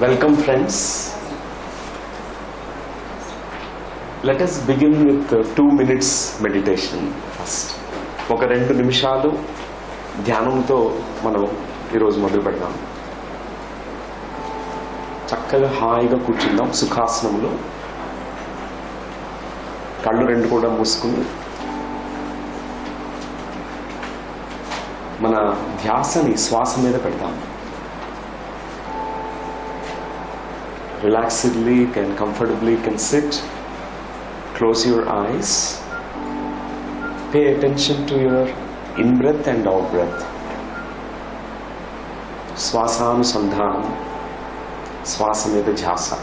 Welcome friends. Let us begin with 2 minutes meditation first. ఒక 2 నిమిషాలు ధ్యానంతో మనం ఈరోజు మొదలు పెడదాం. చక్కగా హాయిగా కూర్చుందాం సుఖాసనంలో. కళ్ళు 2 కూడా మూసుకుని మన ధ్యాసని శ్వాస మీద పెడతాం. Relaxedly and comfortably can sit. Close your eyes. Pay attention to your in-breath and out-breath. Swasanusandhanam, swasameda jhasa.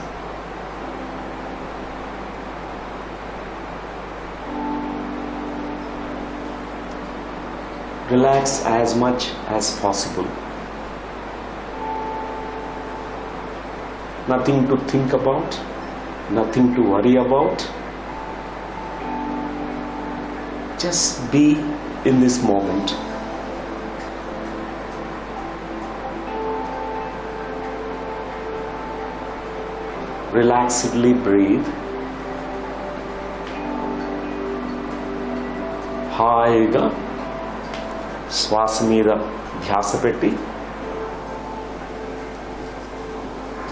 Relax as much as possible. Nothing to think about, nothing to worry about. Just be in this moment. Relaxedly breathe. హాయిగా శ్వాస మీద ధ్యాస పెట్టి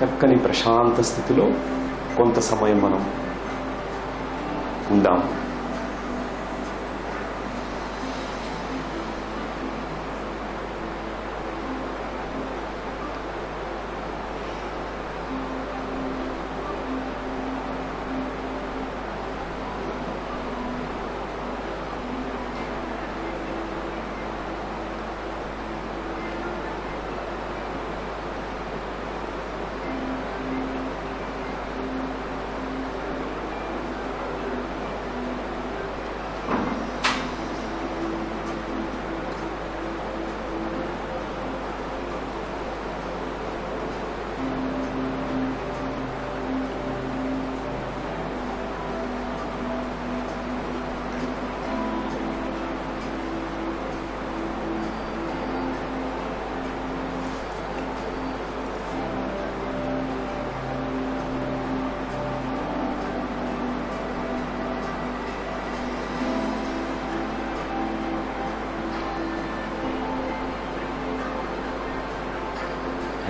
చక్కని ప్రశాంత స్థితిలో కొంత సమయం మనం ఉందాం.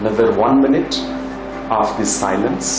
Another 1 minute of this silence.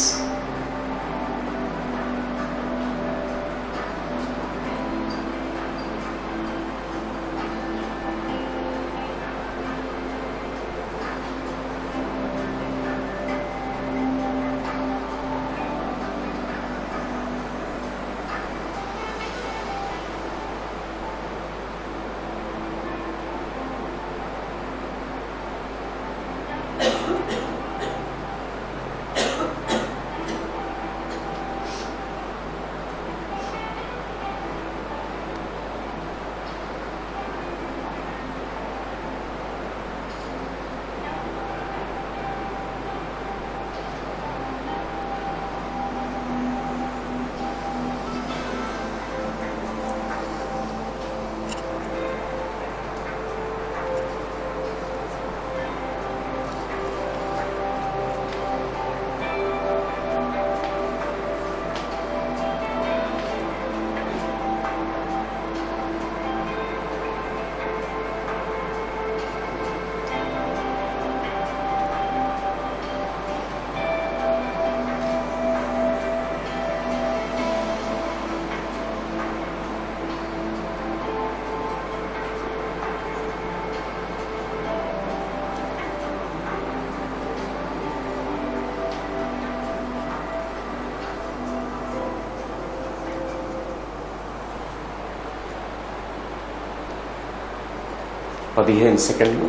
సెకండ్లు,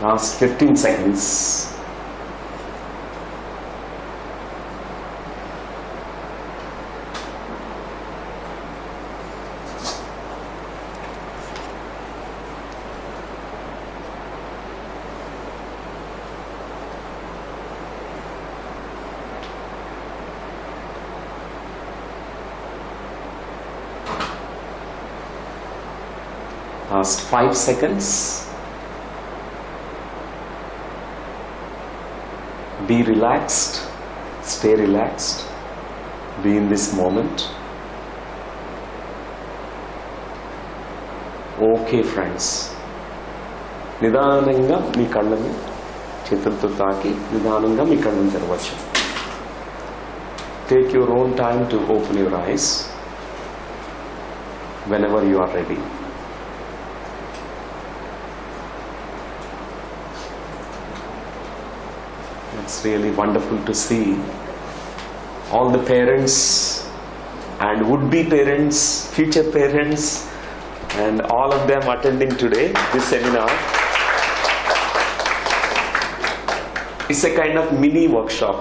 last 15 seconds. Last 5 seconds. Be relaxed, stay relaxed, be in this moment. Okay friends, నిదానంగా మీ కళ్ళని చేతులతో తాకి నిదానంగా మీ కళ్ళని తెరవచ్చు. Take your own time to open your eyes whenever you are ready. It's really wonderful to see all the parents and would-be parents, future parents, and all of them attending today this seminar. It's a kind of mini workshop.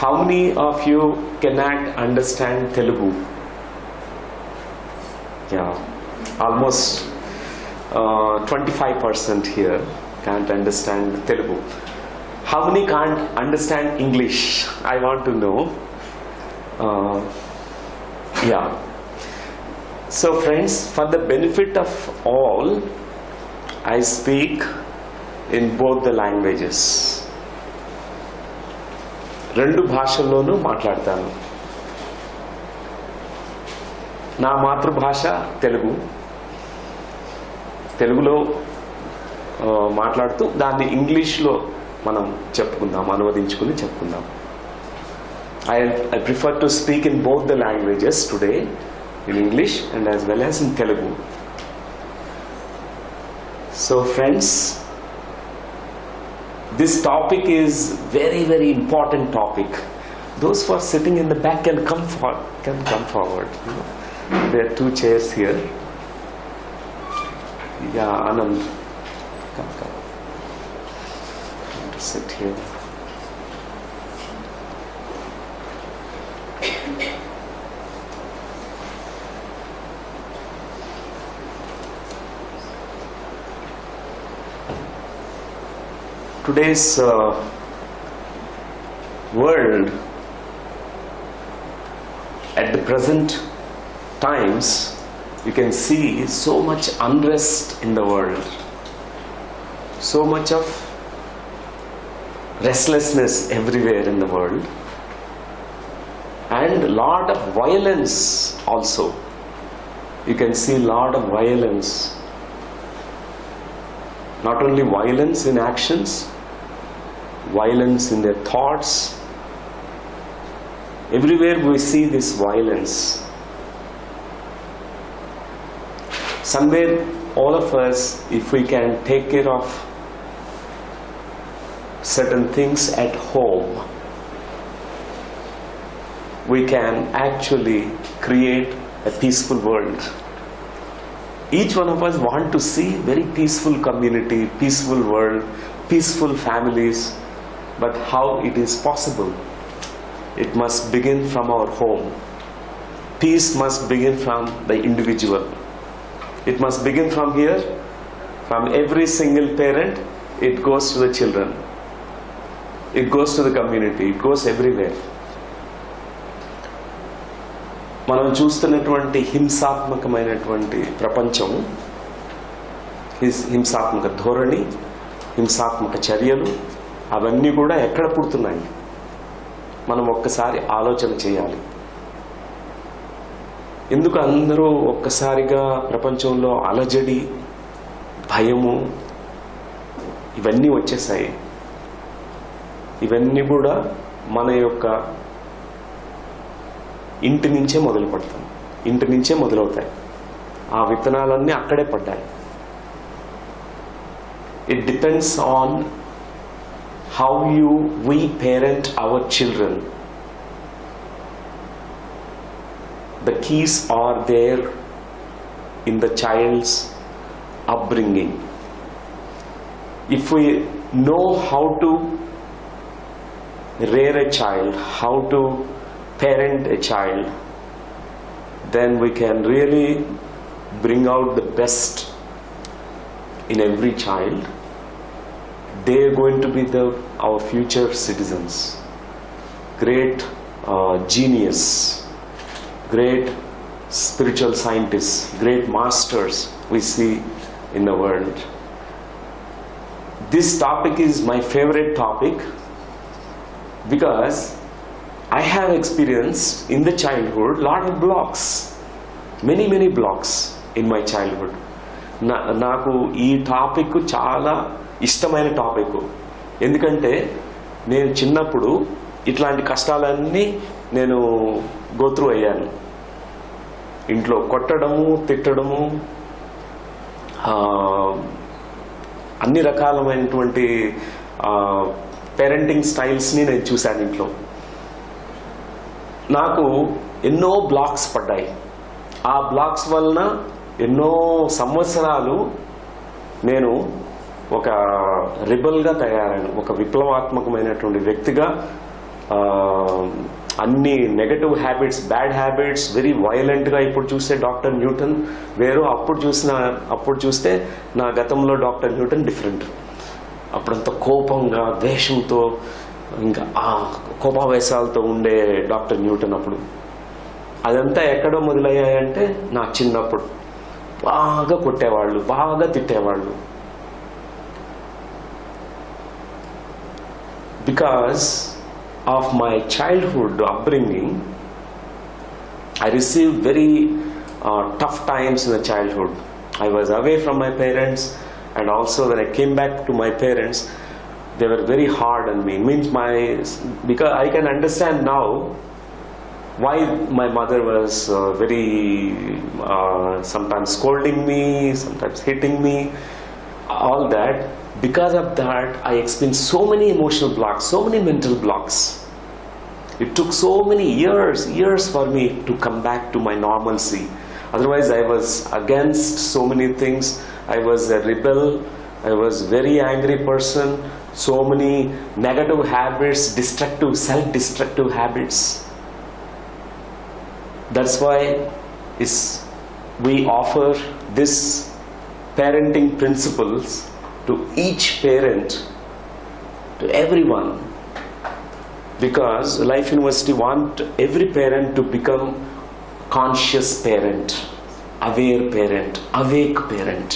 How many of you cannot understand Telugu? Yeah, almost 25% here can't understand Telugu. How many can't understand English? I want to know. Yeah. So friends, for the benefit of all, I speak in both the languages. రెండు భాషల్లోనూ మాట్లాడతాను. నా మాతృభాష తెలుగు. తెలుగులో మాట్లాడుతూ దాన్ని ఇంగ్లీష్లో మనం చెప్పుకుందాం, అనువదించుకుని చెప్పుకుందాం. I prefer to speak in both the languages today, in English and as well as in Telugu. So friends, this topic is very, very important topic. Those who are sitting in the back can come forward. You know? There are two chairs here. Yeah, Anand, come. Come to sit here. Today's world, at the present times, you can see so much unrest in the world, so much of restlessness everywhere in the world, and a lot of violence also. You can see a lot of violence. Not only violence in actions, violence in their thoughts. Everywhere we see this violence. Somewhere all of us, if we can take care of certain things at home, we can actually create a peaceful world. Each one of us want to see very peaceful community, peaceful world, peaceful families. But how it is possible? It must begin from our home. Peace must begin from the individual. It must begin from here, from every single parent. It goes to the children. It goes to the community. It goes everywhere. మనం చూస్తున్నటువంటి హింసాత్మకమైనటువంటి ప్రపంచం, హింసాత్మక ధోరణి, హింసాత్మక చర్యలు, అవన్నీ కూడా ఎక్కడ పుడుతున్నాయి? మనం ఒక్కసారి ఆలోచన చేయాలి. ఎందుకు అందరూ ఒక్కసారిగా ప్రపంచంలో అలజడి, భయము ఇవన్నీ వచ్చేసాయి? ఇవన్నీ కూడా మన యొక్క ఇంటి నుంచే మొదలు పడతాం, ఇంటి నుంచే మొదలవుతాయి. ఆ విత్తనాలన్నీ అక్కడే పడ్డాయి. It depends on how we parent our children. The keys are there in the child's upbringing. If we know how to rear a child, how to parent a child, then we can really bring out the best in every child. They are going to be our future citizens, great genius, great spiritual scientists, great masters we see in the world. this topic is my favorite topic because I have experienced in the childhood lot of blocks, many blocks in my childhood. నాకు ఈ topic చాలా ఇష్టమైన topic. ఎందుకంటే నేను చిన్నప్పుడు ఇట్లాంటి కష్టాలన్నీ నేను గోత్రూ అయ్యాను. ఇంట్లో కొట్టడము, తిట్టడము, అన్ని రకాలమైనటువంటి పేరెంటింగ్ స్టైల్స్ని నేను చూశాను ఇంట్లో. నాకు ఎన్నో బ్లాక్స్ పడ్డాయి. ఆ బ్లాక్స్ వలన ఎన్నో సంవత్సరాలు నేను ఒక రిబల్గా తయారాను, ఒక విప్లవాత్మకమైనటువంటి వ్యక్తిగా. అన్ని negative habits, bad habits, very వైలెంట్గా ఇప్పుడు చూస్తే డాక్టర్ న్యూటన్ వేరు, అప్పుడు చూస్తే నా గతంలో డాక్టర్ న్యూటన్ డిఫరెంట్. అప్పుడంత కోపంగా, ద్వేషంతో, ఇంకా ఆ కోపావేశాలతో ఉండే డాక్టర్ న్యూటన్ అప్పుడు. అదంతా ఎక్కడో మొదలయ్యాయంటే నా చిన్నప్పుడు. బాగా కొట్టేవాళ్ళు, బాగా తిట్టేవాళ్ళు. Because of my childhood upbringing, I received very tough times in the childhood. I was away from my parents, and also when I came back to my parents, they were very hard on me. Because I can understand now why my mother was very sometimes scolding me, sometimes hitting me, all that. Because of that, I experienced so many emotional blocks, so many mental blocks. It took so many years for me to come back to my normalcy. Otherwise, I was against so many things. I was a rebel. I was very angry person. So many negative habits, self-destructive habits. That's why we offer this parenting principles to each parent, to everyone, because Life University want every parent to become conscious parent, aware parent, awake parent.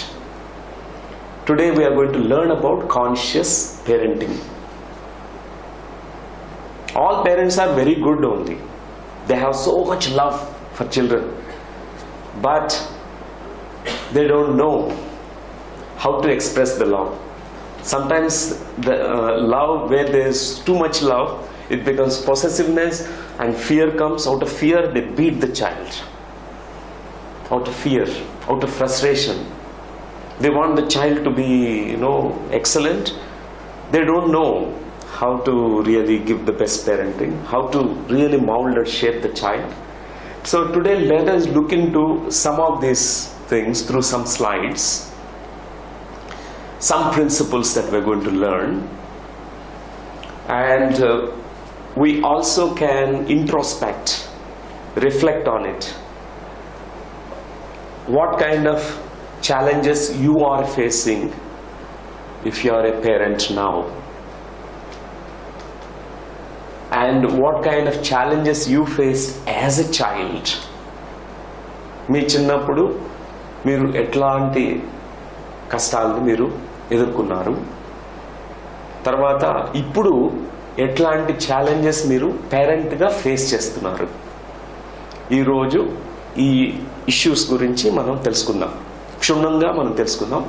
Today we are going to learn about conscious parenting. All parents are very good only. They have so much love for children, but they don't know how to express the love. Sometimes the love, where there is too much love, it becomes possessiveness, and fear comes. Out of fear, they beat the child. Out of fear, out of frustration, they want the child to be, excellent. They don't know how to really give the best parenting, how to really mold or shape the child. So today, let us look into some of these things through some slides. Some principles that we're going to learn, and we also can introspect, reflect on it. What kind of challenges you are facing if you are a parent now, and what kind of challenges you faced as a child. మీ చిన్నప్పుడు మీరు ఎట్లాంటి కష్టాలను మీరు ఎదుర్కొన్నారు, తర్వాత ఇప్పుడు ఎట్లాంటి challenges మీరు పేరెంట్గా ఫేస్ చేస్తున్నారు. ఈరోజు ఈ ఇష్యూస్ గురించి మనం తెలుసుకుందాం, క్షుణ్ణంగా మనం తెలుసుకుందాం.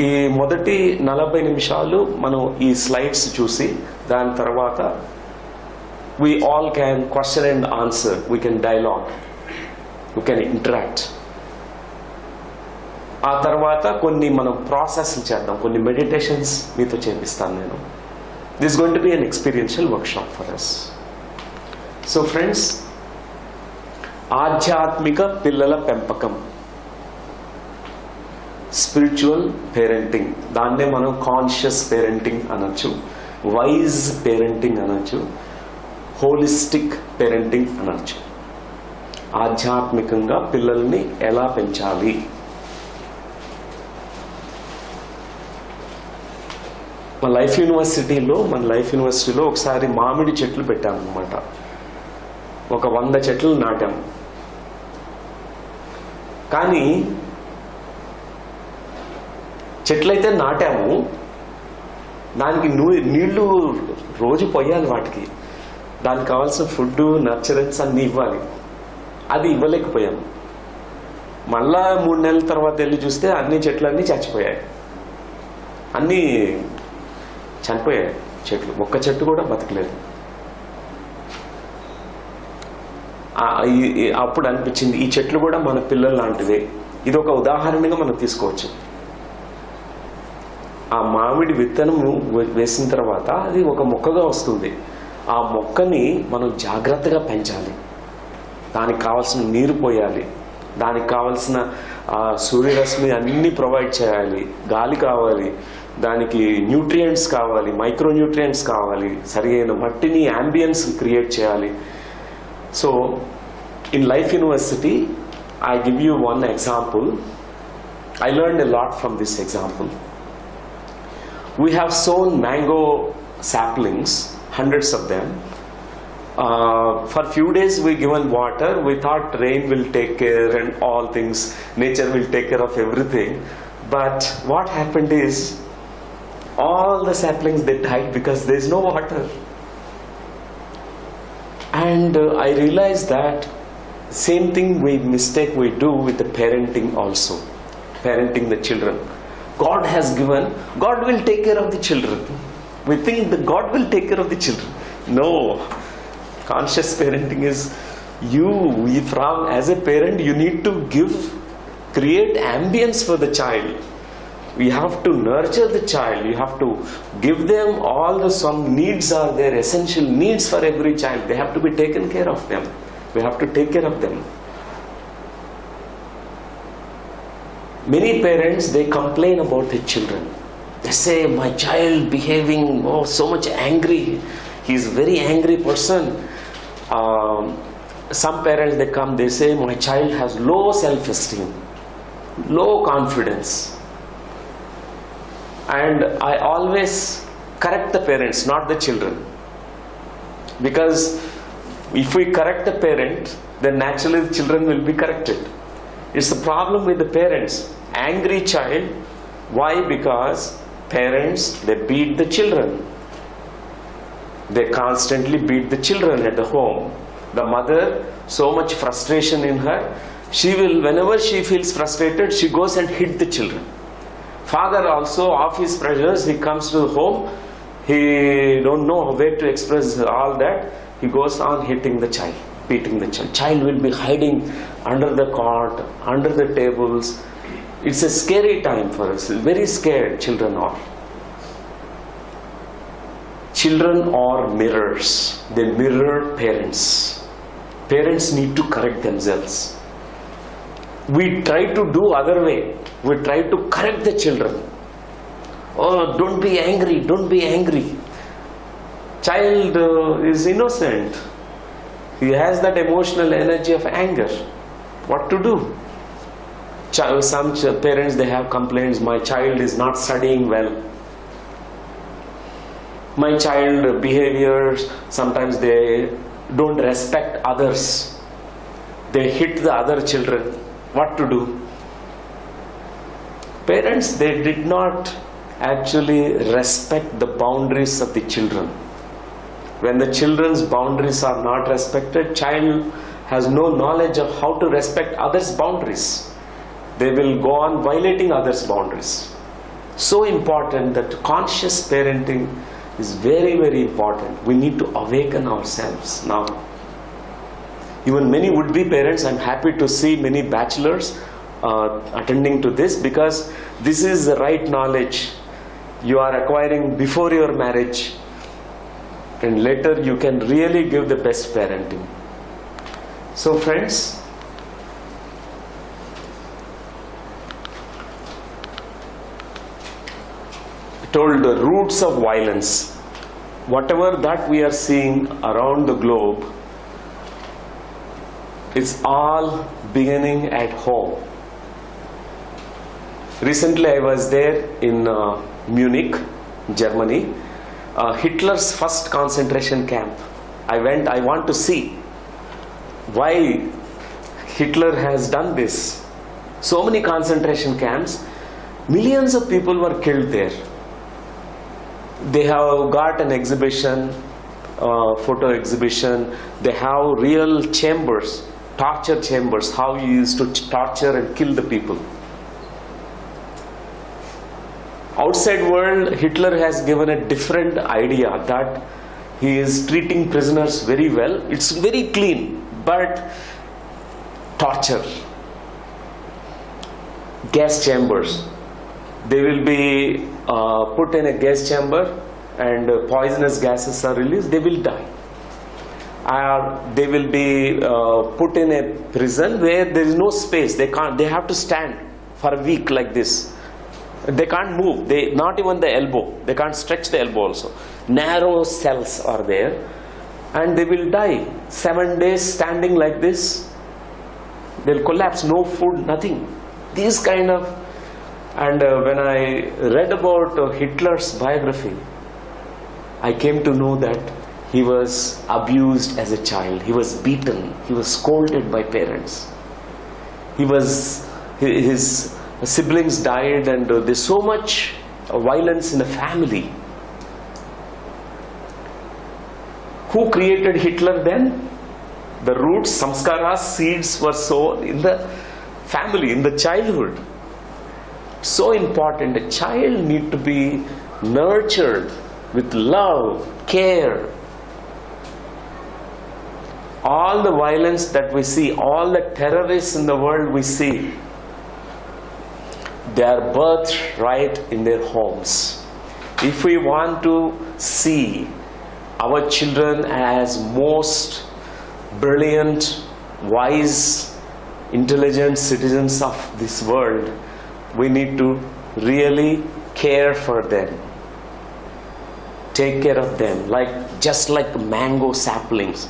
ఈ మొదటి 40 నిమిషాలు మనం ఈ స్లైడ్స్ చూసి, దాని తర్వాత we all can question and answer, we can dialogue, we can interact. ఆ తర్వాత కొన్ని మనం ప్రాసెస్ చేద్దాం, కొన్ని మెడిటేషన్స్ మీతో చేపిస్తాను నేను. This going to be an experiential workshop for us. So friends, ఆధ్యాత్మిక పిల్లల పెంపకం, స్పిరిచువల్ పేరెంటింగ్, దాన్నే మనం కాన్షియస్ పేరెంటింగ్ అనొచ్చు, వైజ్ పేరెంటింగ్ అనొచ్చు, హోలిస్టిక్ పేరెంటింగ్ అనొచ్చు. ఆధ్యాత్మికంగా పిల్లల్ని ఎలా పెంచాలి. మన లైఫ్ యూనివర్సిటీలో ఒకసారి మామిడి చెట్లు పెట్టామన్నమాట. ఒక 100 చెట్లు నాటాం. కానీ చెట్లయితే నాటాము, దానికి నీళ్లు రోజు పోయాలి, వాటికి దానికి కావాల్సిన ఫుడ్ నర్చరెన్స్ అన్నీ ఇవ్వాలి. అది ఇవ్వలేకపోయాం. మళ్ళా 3 నెలల తర్వాత వెళ్ళి చూస్తే అన్ని చెట్లన్నీ చచ్చిపోయాయి, అన్నీ చనిపోయాయి చెట్లు, ఒక్క చెట్టు కూడా బతకలేదు. అప్పుడు అనిపించింది ఈ చెట్లు కూడా మన పిల్లలు లాంటివే. ఇది ఒక ఉదాహరణగా మనం తీసుకోవచ్చు. ఆ మామిడి విత్తనము వేసిన తర్వాత అది ఒక మొక్కగా వస్తుంది. ఆ మొక్కని మనం జాగ్రత్తగా పెంచాలి, దానికి కావాల్సిన నీరు పోయాలి, దానికి కావాల్సిన సూర్యరశ్మి అన్నీ ప్రొవైడ్ చేయాలి, గాలి కావాలి, దానికి న్యూట్రియంట్స్ కావాలి, మైక్రో న్యూట్రియంట్స్ కావాలి, సరైన మట్టిని యాంబియన్స్ క్రియేట్ చేయాలి. So in Life University, I give you one example. I learned a lot from this example. We have sown mango saplings, hundreds of them. For few days we given water. We thought rain will take care and all things, nature will take care of everything. But what happened is, all the saplings they died because there is no water. And I realized that same thing mistake we do with the parenting also, parenting the children. God has given, God will take care of the children. We think that God will take care of the children. No, conscious parenting is as a parent you need to create ambience for the child. You have to nurture the child, you have to give them some needs are there, essential needs for every child. They have to be taken care of them. We have to take care of them. Many parents, they complain about their children. They say, my child behaving so much angry, he is very angry person. Some parents, they come, they say, my child has low self-esteem, low confidence. And I always correct the parents, not the children, because if we correct the parent, then naturally the children will be corrected. It's the problem with the parents. Angry child. Why? Because parents, they beat the children. They constantly beat the children at the home. The mother, so much frustration in her, she will, whenever she feels frustrated, she goes and hit the children. Father also, of his pressures, he comes to the home, he don't know where to express all that. He goes on hitting the child, beating the child. Child will be hiding under the cot, under the tables. It's a scary time for us. Very scared children are. Children are mirrors. They mirror parents. Parents need to correct themselves. We try to do other way. We try to correct the children. Oh, don't be angry, don't be angry. Child is innocent. He has that emotional energy of anger. What to do? Some parents, they have complaints, my child is not studying well. My child behaviors, sometimes they don't respect others. They hit the other children. What to do? Parents, they did not actually respect the boundaries of the children. When the children's boundaries are not respected, child has no knowledge of how to respect others' boundaries. They will go on violating others' boundaries. So important that conscious parenting is very, very important. We need to awaken ourselves now. Even many would-be parents, I'm happy to see many bachelors attending to this, because this is the right knowledge you are acquiring before your marriage, and later you can really give the best parenting. So friends, told the roots of violence, whatever that we are seeing around the globe, it's all beginning at home. Recently I was there in Munich, Germany, Hitler's first concentration camp. I want to see why Hitler has done this. So many concentration camps, millions of people were killed there. They have got an exhibition, photo exhibition. They have real chambers, torture chambers, how he used to torture and kill the people. Outside world, Hitler has given a different idea that he is treating prisoners very well. It's very clean, but torture, gas chambers. They will be put in a gas chamber and poisonous gases are released. They will die. Or they will be put in a prison where there is no space. They have to stand for a week like this. They can't move. Not even the elbow. They can't stretch the elbow also. Narrow cells are there, and they will die. 7 days standing like this. They'll collapse. No food, nothing. These kind of. And when I read about Hitler's biography, I came to know that he was abused as a child. He was beaten. He was scolded by parents. His siblings died, and there's so much violence in the family. Who created Hitler then? The roots, samskaras, seeds were sown in the family, in the childhood. So important. A child need to be nurtured with love, care. All the violence that we see, all the terrorists in the world we see, they are birthed right in their homes. If we want to see our children as most brilliant, wise, intelligent citizens of this world, we need to really care for them. Take care of them, just like mango saplings.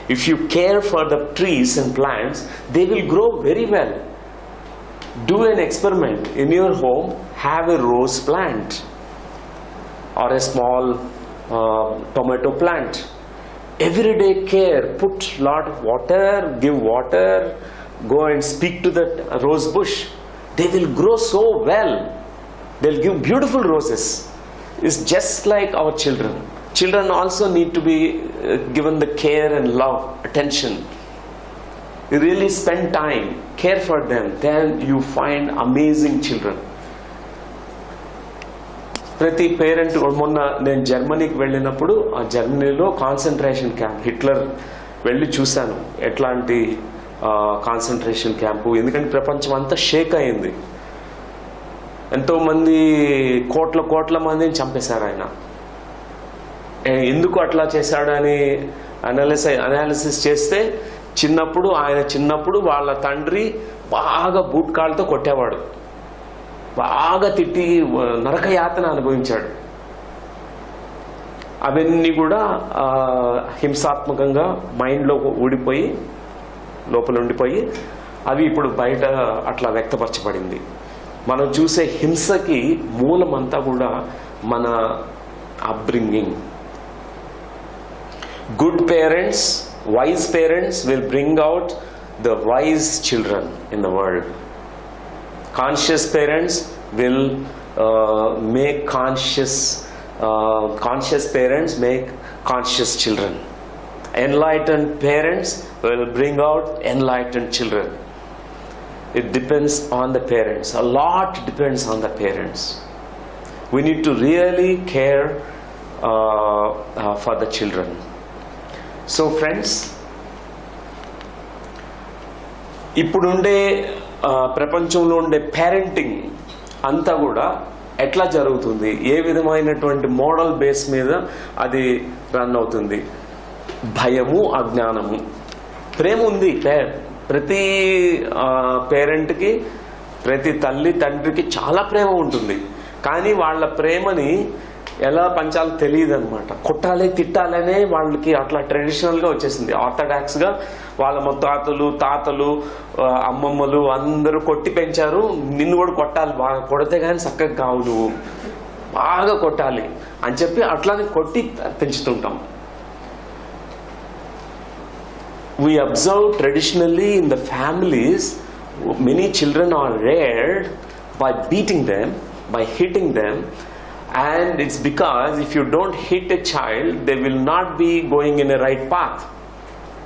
If you care for the trees and plants, they will grow very well. Do an experiment in your home. Have a rose plant or a small tomato plant. Everyday care. Put lot of water. Give water. Go and speak to the rose bush. They will grow so well. They'll give beautiful roses. It's just like our children. Children also need to be given the care and love, attention. You really spend time, care for them, then you find amazing children. ప్రతి parent, మొన్న నేను జర్మనీకి వెళ్ళినప్పుడు ఆ జర్మనీలో concentration camp, Hitler వెళ్ళి చూశాను ఎట్లాంటి కాన్సన్ట్రేషన్ క్యాంపు. ఎందుకంటే ప్రపంచం అంతా షేక్ అయింది. ఎంతోమంది కోట్ల మందిని చంపేశారు ఆయన. ఎందుకు అట్లా చేశాడని అనాలిసిస్ చేస్తే, ఆయన చిన్నప్పుడు వాళ్ళ తండ్రి బాగా బూట్ కాళ్ళతో కొట్టేవాడు, బాగా తిట్టి నరకయాతన అనుభవించాడు. అవన్నీ కూడా హింసాత్మకంగా మైండ్లో ఊడిపోయి లోపల ఉండిపోయి అవి ఇప్పుడు బయట అట్లా వ్యక్తపరచబడింది. మనం చూసే హింసకి మూలమంతా కూడా మన upbringing. Good parents, wise parents will bring out the wise children in the world. Conscious parents will make conscious parents make conscious children. Enlightened parents will bring out enlightened children. It depends on the parents. A lot depends on the parents. We need to really care for the children. So friends, ఇప్పుడుండే ప్రపంచంలో ఉండే parenting అంతా కూడా ఎట్లా జరుగుతుంది, ఏ విధమైనటువంటి model base మీద అది రన్ అవుతుంది? భయము, అజ్ఞానము. ప్రేమ ఉంది, ప్రతి పేరెంట్కి, ప్రతి తల్లి తండ్రికి చాలా ప్రేమ ఉంటుంది. కానీ వాళ్ళ ప్రేమని ఎలా పంచాలో తెలియదు అనమాట. కొట్టాలి, తిట్టాలనే వాళ్ళకి అట్లా ట్రెడిషనల్గా వచ్చేసింది. ఆర్థడాక్స్గా వాళ్ళ ముత్తాతలు, తాతలు, అమ్మమ్మలు అందరూ కొట్టి పెంచారు. నిన్ను కూడా కొట్టాలి, బాగా కొడితే కానీ చక్కగా కావు, నువ్వు బాగా కొట్టాలి అని చెప్పి అట్లానే కొట్టి పెంచుతుంటాం. We observe traditionally in the families, many children are reared by beating them, by hitting them, And it's because if you don't hit a child, they will not be going in a right path.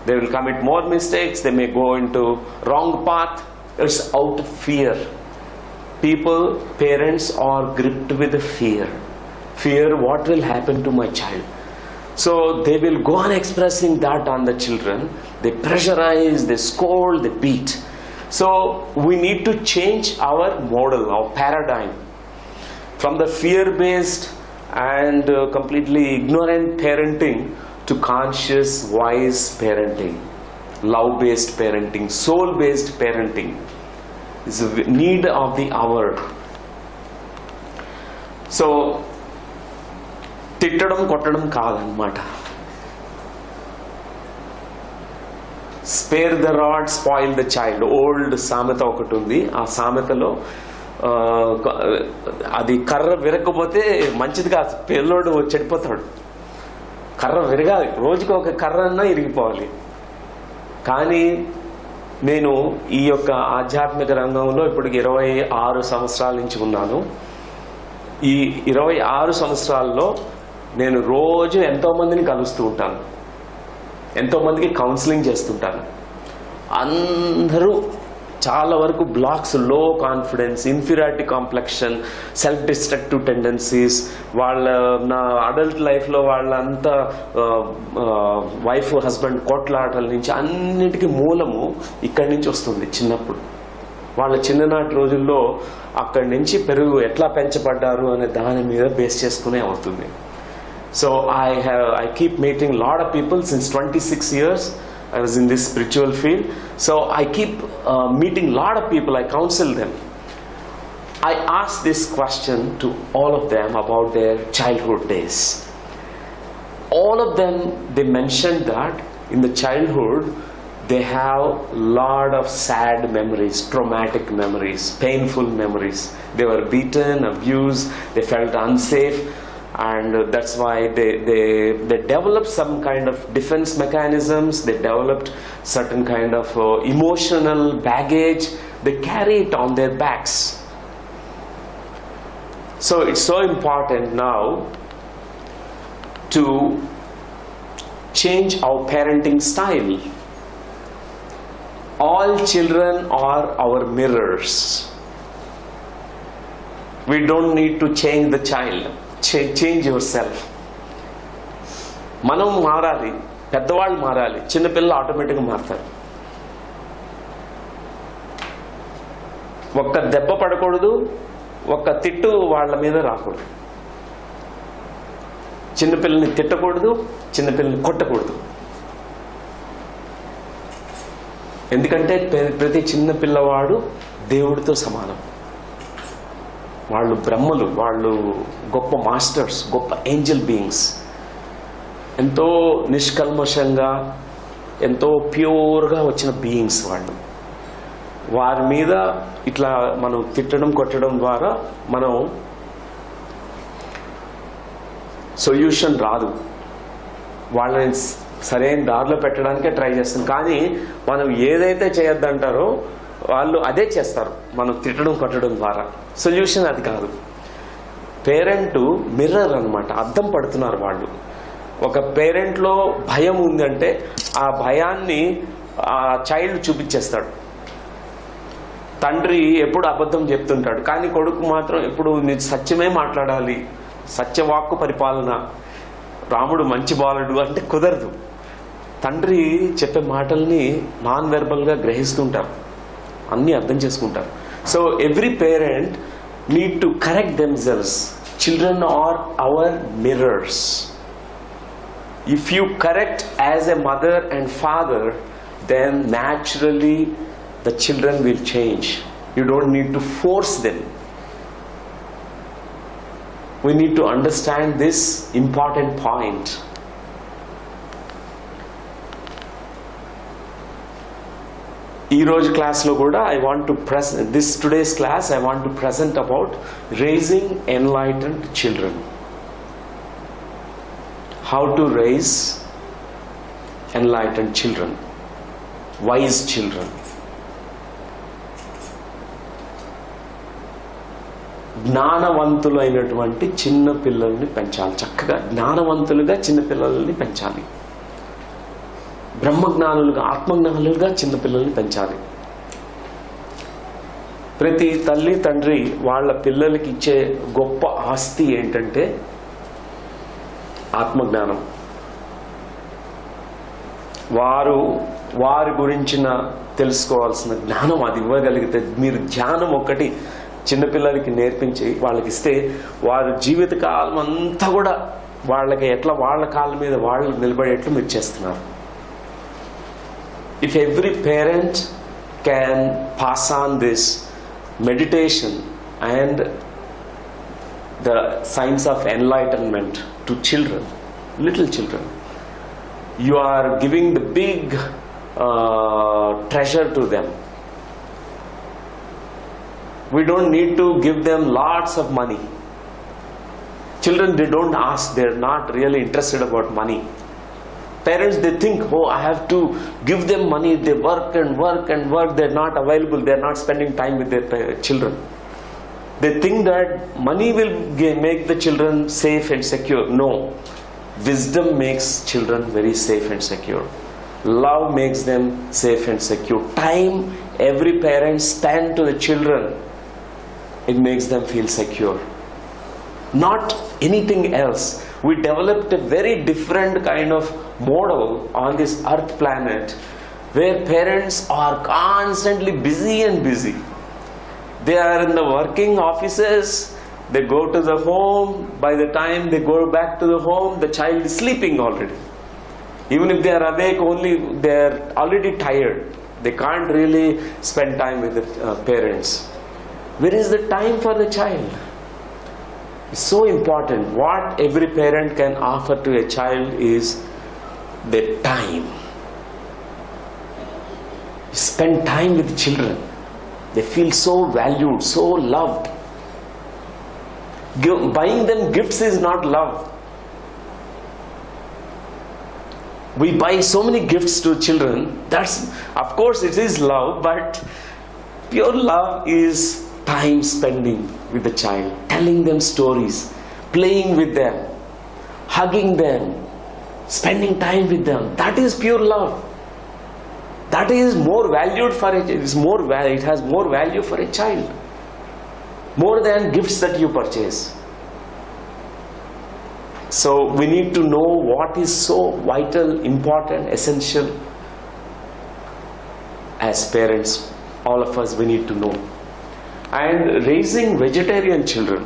They will commit more mistakes, they may go into wrong path. It's out of fear. Parents are gripped with fear. Fear, what will happen to my child? So they will go on expressing that on the children. They pressurize, they scold, they beat. So we need to change our model, our paradigm. From the fear-based and completely ignorant parenting to conscious, wise parenting, love-based parenting, soul-based parenting is a need of the hour. So, తిట్టడం కొట్టడం కాదన్నమాట. Spare the rod spoil the child. Old సామెత ఒకటి ఉంది. ఆ సామెతలో అది కర్ర విరగకపోతే మంచిది కాదు, పిల్లోడు చెడిపోతాడు. కర్ర విరగాలి, రోజుకి ఒక కర్ర అన్నా ఇరిగిపోవాలి. కానీ నేను ఈ యొక్క ఆధ్యాత్మిక రంగంలో ఇప్పటికి 26 సంవత్సరాల నుంచి ఉన్నాను. ఈ 26 సంవత్సరాల్లో నేను రోజు ఎంతోమందిని కలుస్తూ ఉంటాను, ఎంతోమందికి కౌన్సిలింగ్ చేస్తుంటాను. అందరూ చాలా వరకు బ్లాక్స్, లో confidence, inferiority complexion, self destructive tendencies, వాళ్ళ నా అడల్ట్ లైఫ్లో వాళ్ళంతా వైఫ్ హస్బెండ్ కోట్లాటల నుంచి అన్నిటికీ మూలము ఇక్కడి నుంచి వస్తుంది. చిన్నప్పుడు వాళ్ళ చిన్ననాటి రోజుల్లో అక్కడి నుంచి పెరుగు ఎట్లా పెంచబడ్డారు అనే దాని మీద బేస్ చేసుకునే అవుతుంది. So I keep meeting a lot of people since 26 years. I was in this spiritual field. So I keep meeting a lot of people. I counsel them. I ask this question to all of them about their childhood days. All of them, they mentioned that in the childhood they have a lot of sad memories, traumatic memories, painful memories. They were beaten, abused, they felt unsafe. And that's why they developed some kind of defense mechanisms. They developed certain kind of emotional baggage. They carry it on their backs. So it's so important now to change our parenting style. All children are our mirrors. We don't need to change the child. Change yourself. మనం మారాలి, పెద్దవాళ్ళు మారాలి, చిన్నపిల్లలు ఆటోమేటిక్గా మారుతారు. ఒక్క దెబ్బ పడకూడదు, ఒక్క తిట్టు వాళ్ళ మీద రాకూడదు. చిన్నపిల్లల్ని తిట్టకూడదు, చిన్నపిల్లల్ని కొట్టకూడదు. ఎందుకంటే ప్రతి చిన్న పిల్లవాడు దేవుడితో సమానం. వాళ్ళు బ్రహ్మలు, వాళ్ళు గొప్ప మాస్టర్స్, గొప్ప ఏంజల్ బీయింగ్స్. ఎంతో నిష్కల్మషంగా, ఎంతో ప్యూర్గా వచ్చిన బీయింగ్స్ వాళ్ళు. వారి మీద ఇట్లా మనం తిట్టడం కొట్టడం ద్వారా మనం సొల్యూషన్ రాదు. వాళ్ళని సరైన దారిలో పెట్టడానికే ట్రై చేస్తాం. కానీ మనం ఏదైతే చేయొద్దంటారో వాళ్ళు అదే చేస్తారు, మనం తిట్టడం కొట్టడం ద్వారా. సొల్యూషన్ అది కాదు. పేరెంట్ మిర్రర్ అన్నమాట, అద్దం పడుతున్నారు వాళ్ళు. ఒక పేరెంట్లో భయం ఉందంటే ఆ భయాన్ని ఆ చైల్డ్ చూపించేస్తాడు. తండ్రి ఎప్పుడు అబద్ధం చెప్తుంటాడు, కానీ కొడుకు మాత్రం ఎప్పుడు నేను సత్యమే మాట్లాడాలి, సత్యవాక్కు పరిపాలన, రాముడు మంచి బాలుడు అంటే కుదరదు. తండ్రి చెప్పే మాటల్ని నాన్ వెర్బల్గా గ్రహిస్తుంటారు, అన్నీ అర్థం చేసుకుంటారు. So every parent need to correct themselves. Children are our mirrors. If you correct as a mother and father, then naturally the children will change. You don't need to force them. We need to understand this important point. ఈ రోజు క్లాస్లో కూడా today's class I want to present about raising enlightened children. How to raise enlightened children, wise children. జ్ఞానవంతులైనటువంటి చిన్న పిల్లల్ని పెంచాలి. చక్కగా జ్ఞానవంతులుగా చిన్న పిల్లల్ని పెంచాలి. బ్రహ్మజ్ఞానులుగా, ఆత్మజ్ఞానులుగా చిన్న పిల్లల్ని పెంచాలి. ప్రతి తల్లి తండ్రి వాళ్ళ పిల్లలకి ఇచ్చే గొప్ప ఆస్తి ఏంటంటే ఆత్మజ్ఞానం. వారి గురించిన తెలుసుకోవాల్సిన జ్ఞానం అది ఇవ్వగలిగితే, మీరు జ్ఞానం ఒక్కటి చిన్నపిల్లలకి నేర్పించి వాళ్ళకి ఇస్తే వారి జీవితకాలం అంతా కూడా వాళ్ళకి ఎట్లా వాళ్ళ కాళ్ళ మీద వాళ్ళు నిలబడేట్లు మీరు చేస్తున్నారు. If every parent can pass on this meditation and the signs of enlightenment to children, little children, you are giving the big treasure to them. We don't need to give them lots of money. Children, they don't ask, they're not really interested about money. Parents, they think, oh, I have to give them money. They work and work and work. They're not available. They're not spending time with their children. They think that money will make the children safe and secure. No. Wisdom makes children very safe and secure. Love makes them safe and secure. Time every parent spend to the children, it makes them feel secure. Not anything else. We developed a very different kind of model on this earth planet where parents are constantly busy and busy. They are in the working offices, they go to the home, by the time they go back to the home, the child is sleeping already. Even if they are awake, they are already tired. They can't really spend time with the parents. Where is the time for the child? It's so important. What every parent can offer to a child is the time. Spend time with the children. They feel so valued, so loved. Buying them gifts is not love. We buy so many gifts to children. That's, of course, it is love, but pure love is time spending with the child, telling them stories, playing with them, hugging them, spending time with them. That is pure love. That is more valued for it has more value for a child, more than gifts that you purchase. So we need to know what is so vital, important, essential. As parents, all of us, we need to know. And raising vegetarian children,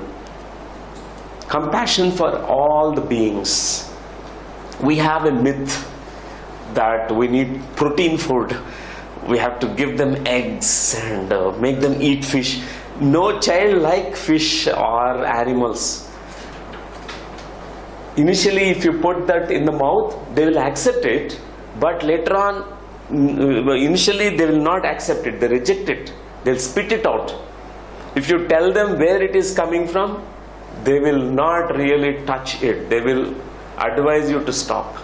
compassion for all the beings. We have a myth that we need protein food. We have to give them eggs and make them eat fish. No child like fish or animals. Initially, if you put that in the mouth, they will accept it, but later on, initially they will not accept it. They reject it. They'll spit it out. If you tell them where it is coming from, they will not really touch it. They will advise you to stop.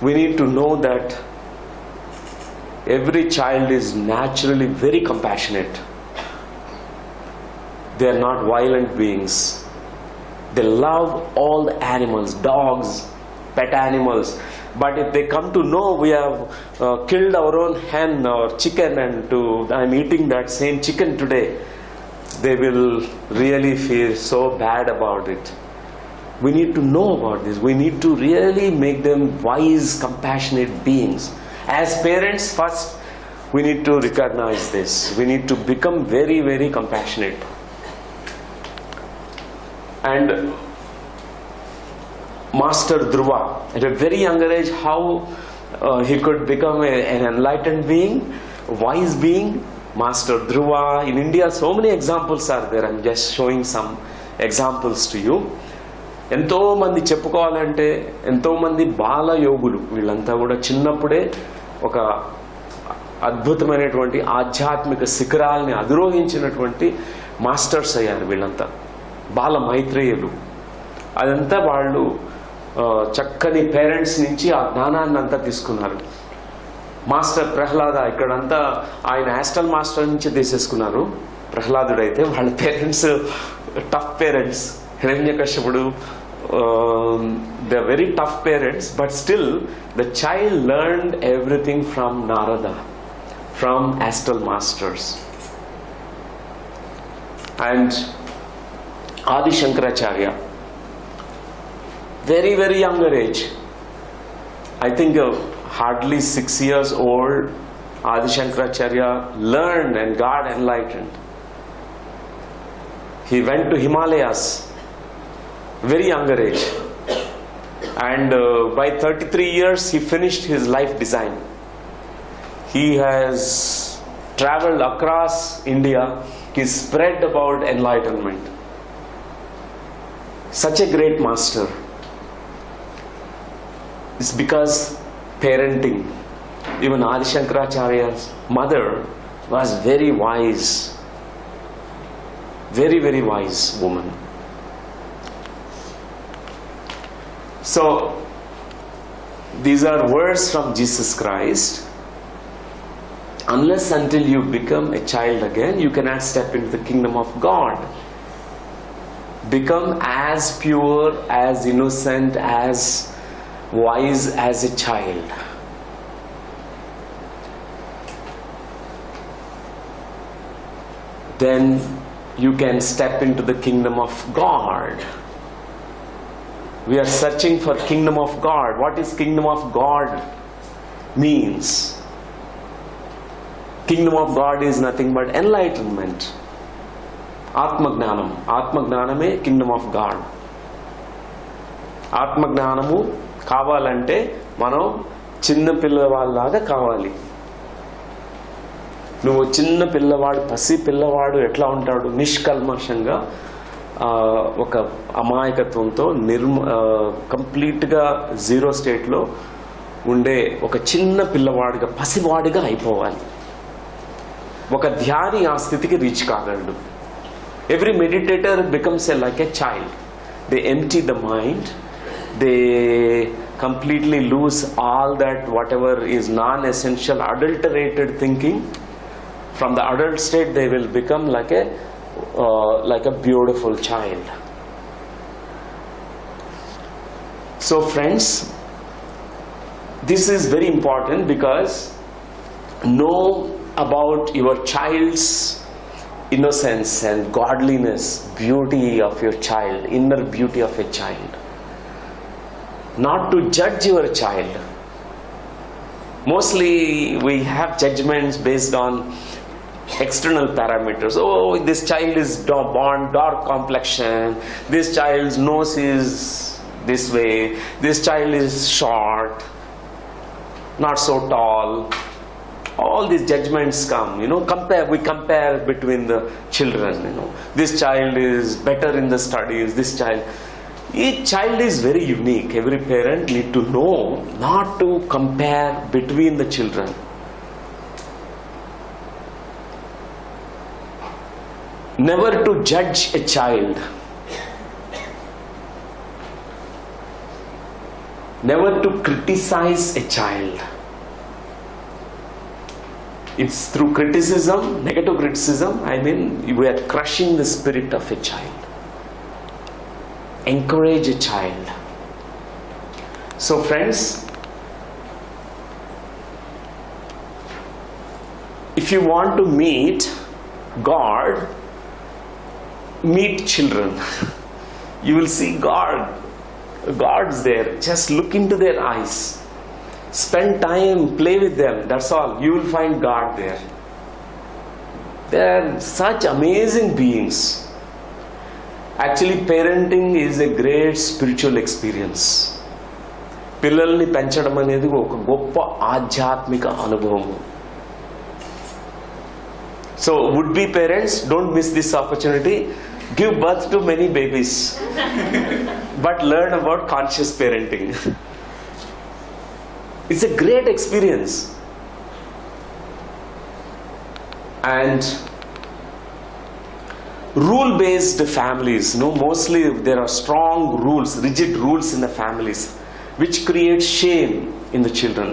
We need to know that every child is naturally very compassionate. They are not violent beings. They love all the animals, dogs, pet animals. But if they come to know we have killed our own hen or chicken and I'm eating that same chicken today, they will really feel so bad about it. We need to know about this. We need to really make them wise, compassionate beings. As parents, first, we need to recognize this. We need to become very, very compassionate. And Master Dhruva, at a very younger age, how he could become an enlightened being, a wise being. Master Dhruva, in India, so many examples are there. I'm just showing some examples to you. ఎంతో మంది చెప్పుకోవాలంటే ఎంతో మంది బాల యోగులు, వీళ్ళంతా కూడా చిన్నప్పుడే ఒక అద్భుతమైనటువంటి ఆధ్యాత్మిక శిఖరాల్ని అధిరోహించినటువంటి మాస్టర్స్ అయ్యారు. వీళ్ళంతా బాల మైత్రేయులు. అదంతా వాళ్ళు చక్కని పేరెంట్స్ నుంచి ఆ జ్ఞానాన్ని అంతా తీసుకున్నారు. మాస్టర్ ప్రహ్లాద ఇక్కడంతా ఆయన యాస్ట్రల్ మాస్టర్ నుంచి తీసేసుకున్నారు. ప్రహ్లాదుడైతే వాళ్ళ పేరెంట్స్ టఫ్ పేరెంట్స్. హిరణ్యకశ్యపుడు, they are very tough parents, but still the child learned everything from Narada, from astral masters. And Adi Shankaracharya, very very younger age, I think hardly 6 years old, Adi Shankaracharya learned and got enlightened. He went to Himalayas, very younger age, and by 33 years he finished his life design. He has traveled across India. He spread about enlightenment. Such a great master. It's because parenting. Even Adi Shankaracharya's mother was very wise, very very wise woman. So these are words from Jesus Christ. Unless until you become a child again, you cannot step into the kingdom of God. Become as pure, as innocent, as wise as a child. Then you can step into the kingdom of God. We are searching for kingdom of God. What is kingdom of God means? Kingdom of God is nothing but enlightenment. Atma Gnanam. Atma Gnaname kingdom of God. Atma Gnanamu కావాలంటే మనం చిన్న పిల్లవాళ్ళలాగా కావాలి. నువ్వు చిన్న పిల్లవాడు, పసి పిల్లవాడు ఎట్లా ఉంటాడు? నిష్కల్మషంగా, ఒక అమాయకత్వంతో కంప్లీట్గా జీరో స్టేట్లో ఉండే ఒక చిన్న పిల్లవాడిగా, పసివాడిగా అయిపోవాలి. ఒక ధ్యాని ఆ స్థితికి రీచ్ కాగలడు. Every meditator becomes like a child. They empty the mind, they completely lose all that whatever is non-essential adulterated thinking. From the adult state they will become like a beautiful child. So friends, this is very important, because know about your child's innocence and godliness, beauty of your child, inner beauty of a child. Not to judge your child. Mostly we have judgments based on external parameters. Oh, this child is born dark complexion, this child's nose is this way, this child is short, not so tall. All these judgments come, we compare between the children, this child is better in the studies, this child. Each child is very unique. Every parent need to know not to compare between the children. Never to judge a child. Never to criticize a child. It's through criticism, negative criticism, we are crushing the spirit of a child. Encourage a child. So friends, if you want to meet God, meet children. You will see God's there. Just look into their eyes, spend time, play with them, that's all. You will find God there. They are such amazing beings. Actually, parenting is a great spiritual experience. పిల్లల్ని పెంచడం అనేది ఒక గొప్ప ఆధ్యాత్మిక అనుభవం. So would-be parents, don't miss this opportunity. Give birth to many babies, but learn about conscious parenting. It's a great experience. And rule-based families, mostly there are strong rules, rigid rules in the families, which create shame in the children.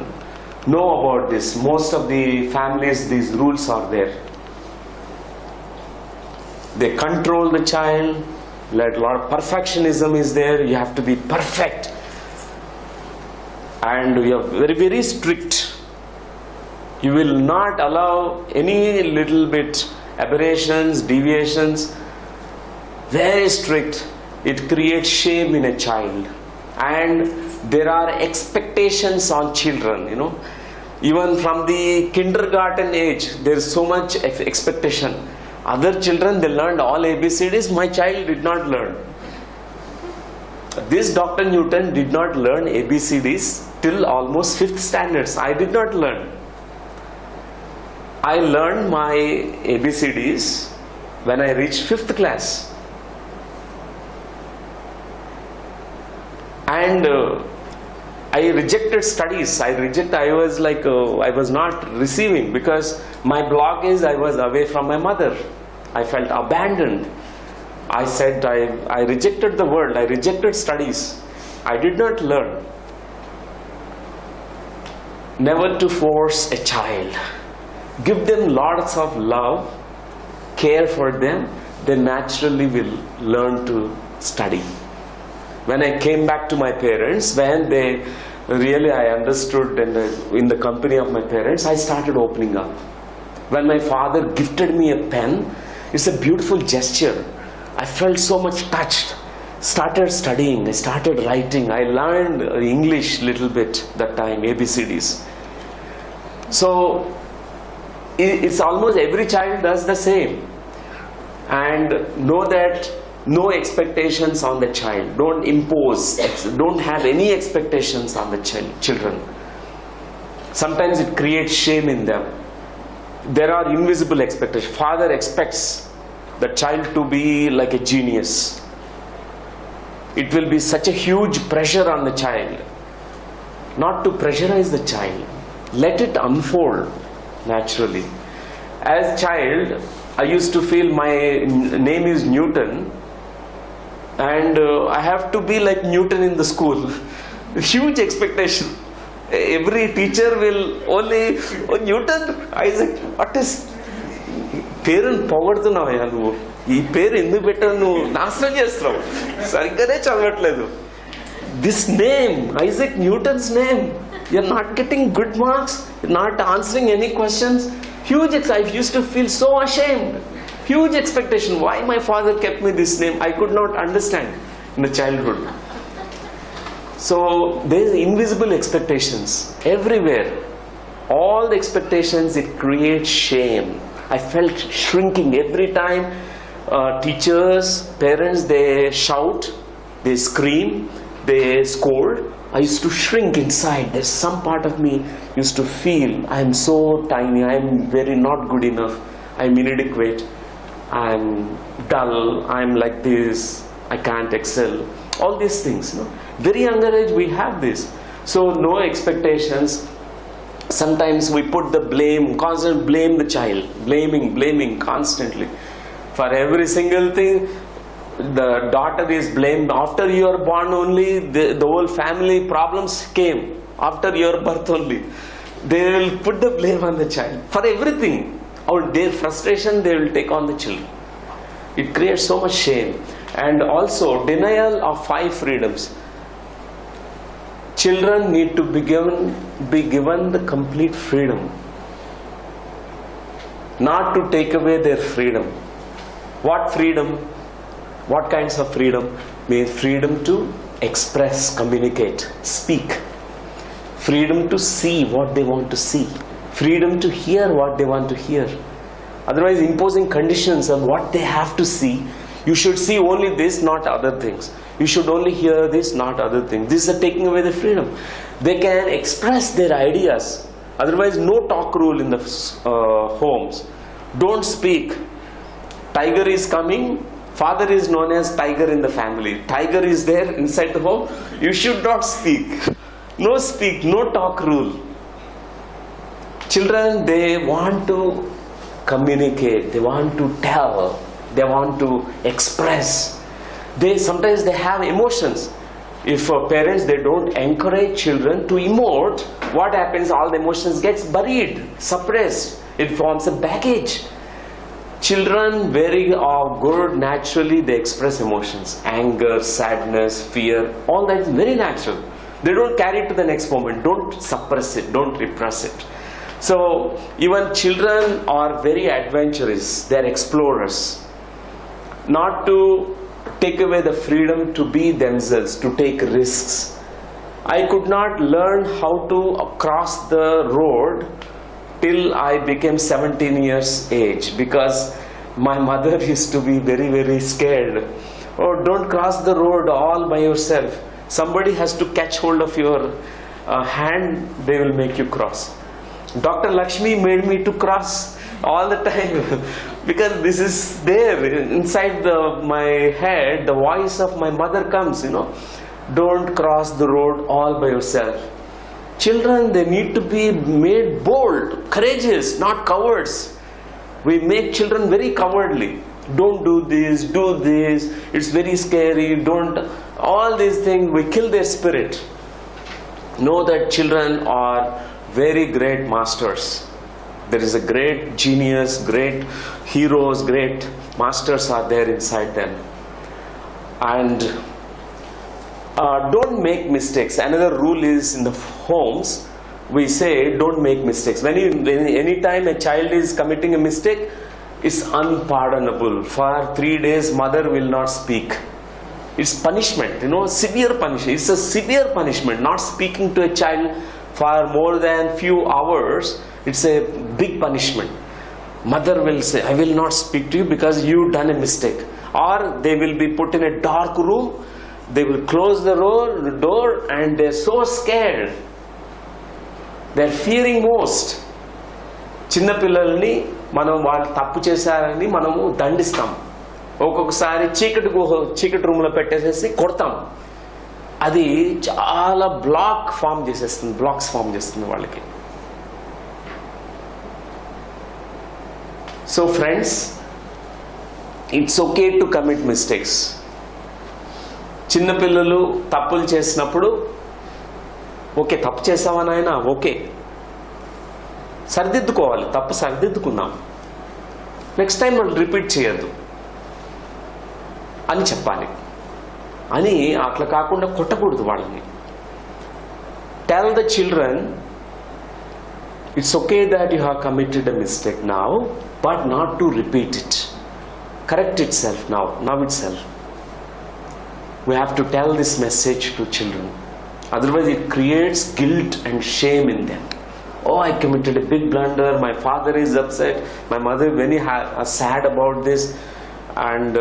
Know about this. Most of the families, these rules are there. They control the child. Like a lot of perfectionism is there. You have to be perfect. And we are very, very strict. You will not allow any little bit aberrations, deviations. Very strict. It creates shame in a child. And there are expectations on children, Even from the kindergarten age, there is so much expectation. Other children, they learned all ABCDs. My child did not learn. This Dr. Newton did not learn ABCDs till almost 5th standards. I did not learn. I learned my ABCDs when I reached 5th class. And I rejected studies. I was like, I was not receiving because my block is I was away from my mother. I felt abandoned. I said I rejected the world. I rejected studies. I did not learn. Never to force a child. Give them lots of love, care for them. They naturally will learn to study. When I came back to my parents, when they really I understood and in the company of my parents, I started opening up. When my father gifted me a pen, it's a beautiful gesture. I felt so much touched. Started studying, I started writing. I learned English little bit that time, ABCDs. So it's almost every child does the same. And know that no expectations on the child. Don't impose. Don't have any expectations on the children. Sometimes it creates shame in them. There are invisible expectations. Father expects the child to be like a genius. It will be such a huge pressure on the child. Not to pressurize the child. Let it unfold naturally. As a child, I used to feel my name is Newton. And I have to be like Newton in the school. Huge expectation. Every teacher will only, Newton, Isaac, what is? పేరుని పొగడుతున్నావయ్యా నువ్వు. ఈ పేరు ఎందుకు పెట్టావు, నువ్వు నాశనం చేస్తున్నావు, సరిగ్గానే చదవట్లేదు. This name, Isaac Newton's name, you're not getting good marks, you're not answering any questions. Huge, I used to feel so ashamed. Huge expectation. Why my father kept me this name, I could not understand in the childhood. So there is invisible expectations everywhere. All the expectations, it creates shame. I felt shrinking every time. Teachers, parents, they shout, they scream, they scold. I used to shrink inside. There's some part of me used to feel I am so tiny, I am very not good enough, I am inadequate, I am dull, I am like this, I can't excel. All these things. Very younger age we have this. So no expectations. Sometimes we put the blame, constant blame the child, blaming constantly. For every single thing, the daughter is blamed. After you are born only, the whole family problems came. After your birth only. They will put the blame on the child. For everything. Out their frustration, they will take on the children. It creates so much shame. And also denial of 5 freedoms. Children need to be given the complete freedom, not to take away their freedom. What freedom? What kinds of freedom? Means freedom to express, communicate, speak. Freedom to see what they want to see. Freedom to hear what they want to hear. Otherwise, imposing conditions on what they have to see. You should see only this, not other things. You should only hear this, not other things. This is taking away the freedom. They can express their ideas. Otherwise, no talk rule in the homes. Don't speak. Tiger is coming. Father is known as tiger in the family. Tiger is there inside the home. You should not speak. No speak, no talk rule. Children, they want to communicate. They want to tell. They want to express. Sometimes they have emotions. If parents, they don't encourage children to emote, what happens? All the emotions gets buried, suppressed. It forms a baggage. Children very are good naturally, they express emotions, anger, sadness, fear, all that is very natural. They don't carry it to the next moment, don't suppress it, don't repress it. So even children are very adventurous, they are explorers. Not to take away the freedom to be themselves, to take risks. I could not learn how to cross the road till I became 17 years age, because my mother used to be very, very scared. Oh, don't cross the road all by yourself. Somebody has to catch hold of your hand, they will make you cross. Dr. Lakshmi made me to cross all the time because this is there inside my head. The voice of my mother comes, don't cross the road all by yourself. Children, they need to be made bold, courageous, not cowards. We make children very cowardly. Don't do this, it's very scary, don't, all these things, we kill their spirit. Know that children are very great masters. There is a great genius, great heroes, great masters are there inside them. And don't make mistakes. Another rule is in the homes, we say don't make mistakes. Anytime a child is committing a mistake, it's unpardonable. For 3 days, mother will not speak. It's punishment, severe punishment. It's a severe punishment. Not speaking to a child for more than few hours, it's a big punishment. Mother will say, I will not speak to you because you done a mistake. Or they will be put in a dark room, they will close the door and they're so scared. They're fearing most. చిన్న పిల్లల్ని మనం వాళ్ళు తప్పు చేశారని మనము దండిస్తాం. ఒక్కొక్కసారి చీకటి రూమ్లో పెట్టేసేసి కొడతాం. అది చాలా బ్లాక్స్ ఫామ్ చేస్తుంది వాళ్ళకి. So friends, it's okay to commit mistakes. చిన్నపిల్లలు తప్పులు చేసినప్పుడు ఓకే, తప్పు చేసావా నాయన, ఓకే, సరిదిద్దుకోవాలి, తప్పు సరిదిద్దుకుందాం, నెక్స్ట్ టైం మనం రిపీట్ చేయొద్దు అని చెప్పాలి. అని అట్లా కాకుండా కొట్టకూడదు వాళ్ళని. Tell the children, it's okay that you have committed a mistake now, but not to repeat it. Correct it self now it self. We have to tell this message to children. Otherwise it creates guilt and shame in them. Oh, I committed a big blunder, my father is upset, my mother very sad about this, and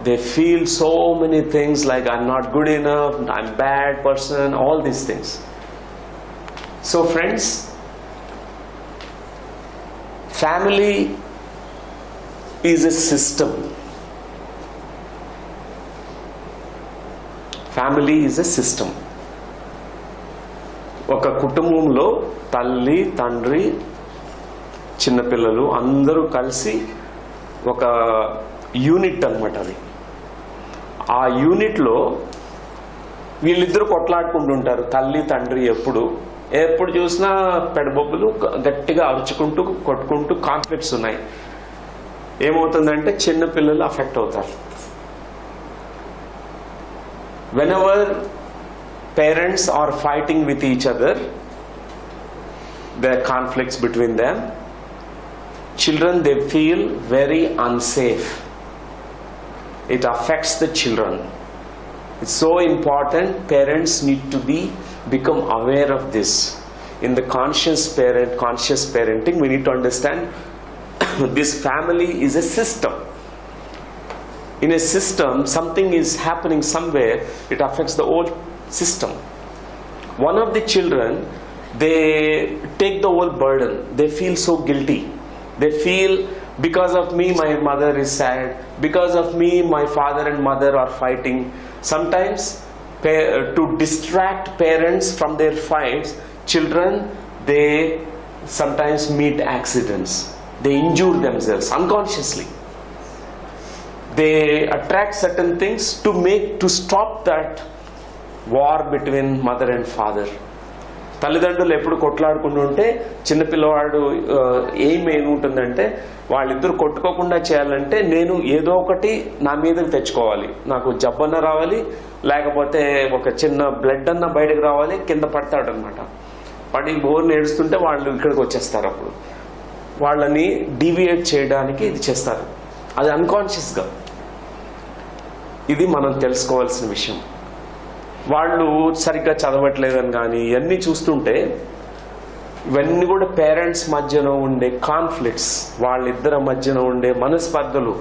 they feel so many things like I'm not good enough, I'm a bad person, all these things. So friends, family is a system. Family is a system. ఒక కుటుంబంలో తల్లి, తండ్రి, చిన్నపిల్లలు అందరూ కలిసి ఒక unit అన్నమాట అది. ఆ యూనిట్లో వీళ్ళిద్దరూ కొట్లాడుకుంటుంటారు. తల్లి, తండ్రి ఎప్పుడు చూసినా పెడబొబ్బులు, గట్టిగా అరుచుకుంటూ కొట్టుకుంటూ కాన్ఫ్లిక్ట్స్ ఉన్నాయి. ఏమవుతుందంటే చిన్నపిల్లలు అఫెక్ట్ అవుతారు. Whenever parents are fighting with each other, there are conflicts between them. Children, they feel very unsafe. It affects the children. It's so important. Parents need to become aware of this. In the conscious parenting, we need to understand this family is a system. In a system, something is happening somewhere, it affects the whole system. One of the children, they take the whole burden. They feel so guilty. They feel, because of me, my mother is sad. Because of me, my father and mother are fighting. Sometimes, to distract parents from their fights, children, they sometimes meet accidents. They injure themselves unconsciously. They attract certain things to stop that war between mother and father. తల్లిదండ్రులు ఎప్పుడు కొట్లాడుకుంటూ ఉంటే చిన్నపిల్లవాడు ఏముంటుందంటే వాళ్ళిద్దరు కొట్టుకోకుండా చేయాలంటే నేను ఏదో ఒకటి నా మీదకి తెచ్చుకోవాలి, నాకు జబ్బన్న రావాలి, లేకపోతే ఒక చిన్న బ్లడ్ అన్న బయటకు రావాలి, కింద పడతాడు అనమాట. పడి బోర్ని ఏడుస్తుంటే వాళ్ళు ఇక్కడికి వచ్చేస్తారు. అప్పుడు వాళ్ళని డీవియేట్ చేయడానికి ఇది చేస్తారు, అది అన్కాన్షియస్గా. ఇది మనం తెలుసుకోవాల్సిన విషయం. వాళ్ళు సరిగ్గా చదవట్లేదని కానీ ఇవన్నీ చూస్తుంటే ఇవన్నీ కూడా పేరెంట్స్ మధ్యన ఉండే కాన్ఫ్లిక్ట్స్, వాళ్ళిద్దరి మధ్యన ఉండే మనస్పర్ధలు,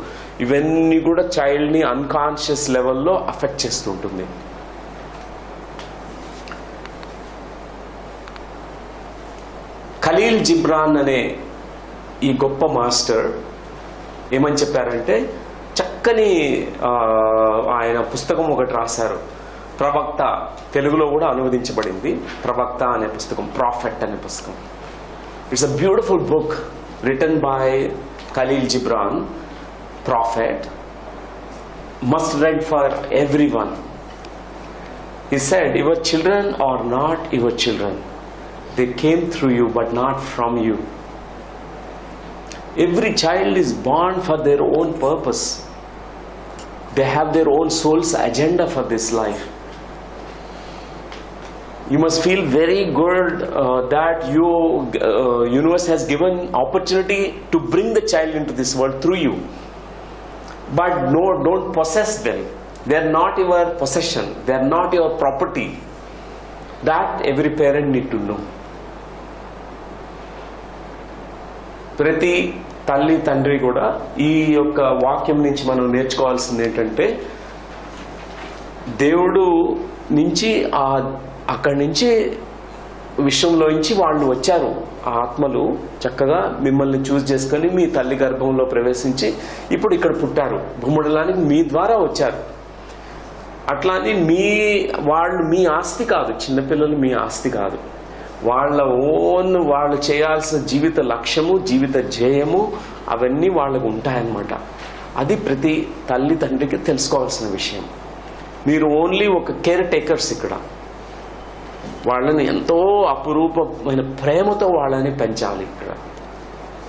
ఇవన్నీ కూడా చైల్డ్ని అన్కాన్షియస్ లెవెల్లో అఫెక్ట్ చేస్తుంటుంది. ఖలీల్ జిబ్రాన్ అనే ఈ గొప్ప మాస్టర్ ఏమని చెప్పారంటే, చక్కని ఆయన పుస్తకం ఒకటి రాశారు, ప్రవక్త, తెలుగులో కూడా అనువదించబడింది. ప్రవక్త అనే పుస్తకం, ప్రాఫెట్ అనే పుస్తకం. It's a beautiful book written by Khalil Gibran, Prophet, must read for everyone. He said, your children are not your children. They came through you but not from you. Every child is born for their own purpose. They have their own soul's agenda for this life. You must feel very good that universe has given opportunity to bring the child into this world through you. But no, don't possess them. They are not your possession. They are not your property. That every parent need to know. ప్రతి తల్లి తండ్రి కూడా ఈ యొక్క వాక్యం నుంచి మనం నేర్చుకోవాల్సింది ఏంటంటే, దేవుడు నుంచి అక్కడి నుంచి విశ్వంలోంచి వాళ్ళు వచ్చారు. ఆ ఆత్మలు చక్కగా మిమ్మల్ని చూస్ చేసుకొని మీ తల్లి గర్భంలో ప్రవేశించి ఇప్పుడు ఇక్కడ పుట్టారు, భూమండలానికి మీ ద్వారా వచ్చారు. అట్లాని వాళ్ళు మీ ఆస్తి కాదు, చిన్నపిల్లలు మీ ఆస్తి కాదు. వాళ్ళ వాళ్ళు చేయాల్సిన జీవిత లక్ష్యము, జీవిత ధ్యేయము అవన్నీ వాళ్ళకు ఉంటాయన్నమాట. అది ప్రతి తల్లి తండ్రికి తెలుసుకోవాల్సిన విషయం. మీరు ఓన్లీ ఒక కేర్ టేకర్స్. ఇక్కడ వాళ్ళని ఎంతో అపురూపమైన ప్రేమతో వాళ్ళని పెంచాలి. ఇక్కడ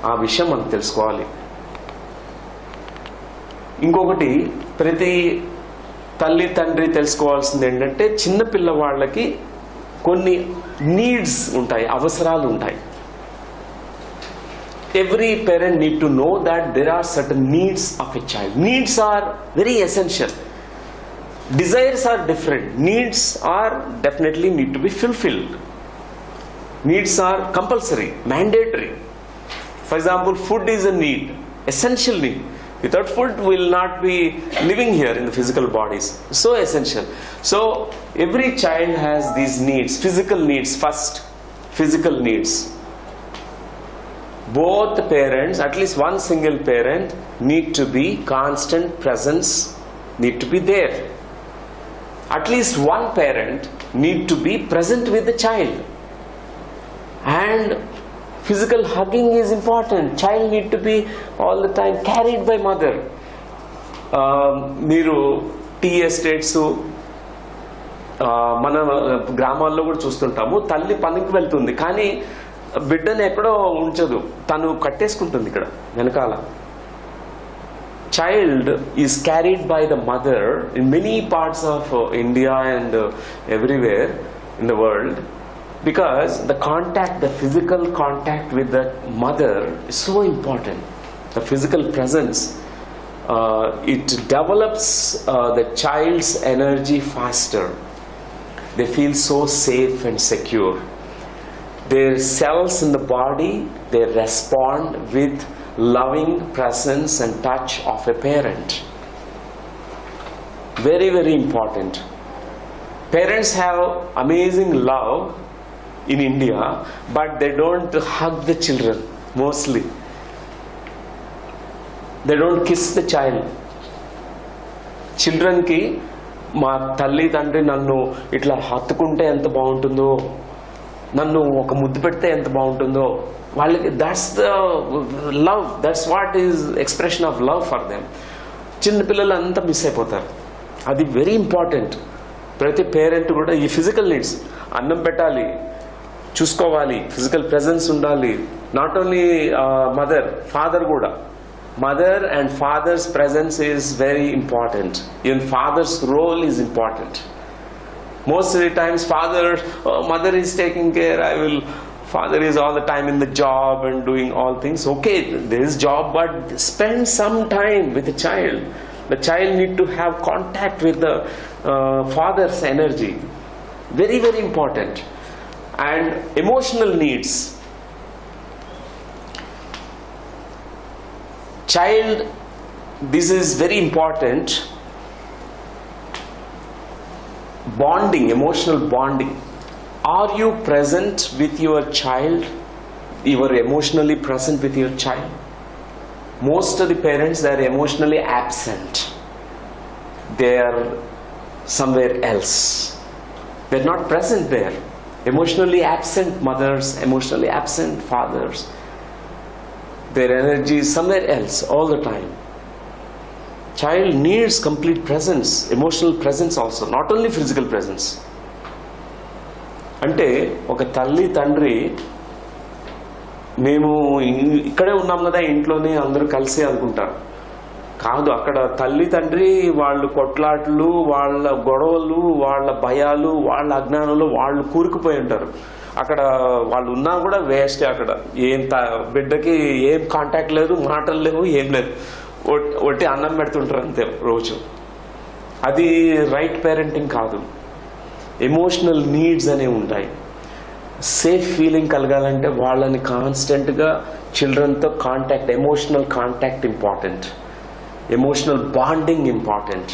ఆ విషయం మనం తెలుసుకోవాలి. ఇంకొకటి ప్రతి తల్లి తండ్రి తెలుసుకోవాల్సింది ఏంటంటే, చిన్న పిల్లవాళ్ళకి కొన్ని నీడ్స్ ఉంటాయి, అవసరాలు ఉంటాయి. Every parent need to know that there are certain needs of a child. Needs are very essential. Desires are different. Needs are definitely need to be fulfilled. Needs are compulsory, mandatory. For example, food is a need, essential need. Without food we will not be living here in the physical bodies. So essential. So every child has these needs. Physical needs first. Physical needs. Both parents, at least one single parent, need to be constant presence, need to be there. At least one parent need to be present with the child. And physical hugging is important. Child need to be all the time carried by mother. మీరు tea estates మన గ్రామాల్లో కూడా చూస్తుంటాము. తల్లి పనికి వెళ్తుంది కానీ బిడ్డను ఎక్కడో ఉంచదు, తను కట్టేసుకుంటుంది ఇక్కడ వెనకాల. Child is carried by the mother in many parts of India and everywhere in the world, because the contact, the physical contact with the mother is so important. The physical presence, it develops the child's energy faster. They feel so safe and secure. Their cells in the body, they respond with loving presence and touch of a parent. Very, very important. Parents have amazing love in India, but they don't hug the children mostly. They don't kiss the child. Children ki మా తల్లి తండ్రి నన్ను ఇట్లా హత్తుకుంటే ఎంత బాగుంటుందో, నన్ను ఒక ముద్దు పెడితే ఎంత బాగుంటుందో, వాళ్ళకి that's the love, that's what is expression of love for them. చిన్నపిల్లలు అంతా మిస్ అయిపోతారు. అది వెరీ ఇంపార్టెంట్. ప్రతి పేరెంట్ కూడా ఈ ఫిజికల్ నీడ్స్, అన్నం పెట్టాలి, చూసుకోవాలి, ఫిజికల్ ప్రెజెన్స్ ఉండాలి. నాట్ ఓన్లీ మదర్, ఫాదర్ కూడా. Mother and father's presence is very important. Even father's role is important. Most of the times mother is taking care, father is all the time in the job and doing all things. Okay, there is job, but spend some time with the child. The child need to have contact with the father's energy. Very, very important. And emotional needs. Child, this is very important. Bonding, emotional bonding. Are you present with your child? You are emotionally present with your child? Most of the parents, they are emotionally absent. They are somewhere else. They are not present there. Emotionally absent mothers, emotionally absent fathers. Their energy is somewhere else all the time. Child needs complete presence, emotional presence also, not only physical presence. అంటే ఒక తల్లి తండ్రి, మేము ఇక్కడే ఉన్నాం కదా ఇంట్లోనే అందరూ కలిసి అనుకుంటారు. కాదు, అక్కడ తల్లి తండ్రి వాళ్ళు కొట్లాట్లు, వాళ్ళ గొడవలు, వాళ్ళ భయాలు, వాళ్ళ అజ్ఞానంలో వాళ్ళు కూరుకుపోయి ఉంటారు. అక్కడ వాళ్ళు ఉన్నా కూడా వేస్ట్. అక్కడ ఏం బిడ్డకి ఏం కాంటాక్ట్ లేదు, మాటలు లేవు, ఏం లేదు, ఒట్టి అన్నం పెడుతుంటారు అంతే రోజు. అది రైట్ పేరెంటింగ్ కాదు. ఎమోషనల్ నీడ్స్ అనేవి ఉంటాయి. సేఫ్ ఫీలింగ్ కలగాలంటే వాళ్ళని కాన్స్టెంట్గా చిల్డ్రన్తో contact, emotional contact important, emotional bonding important,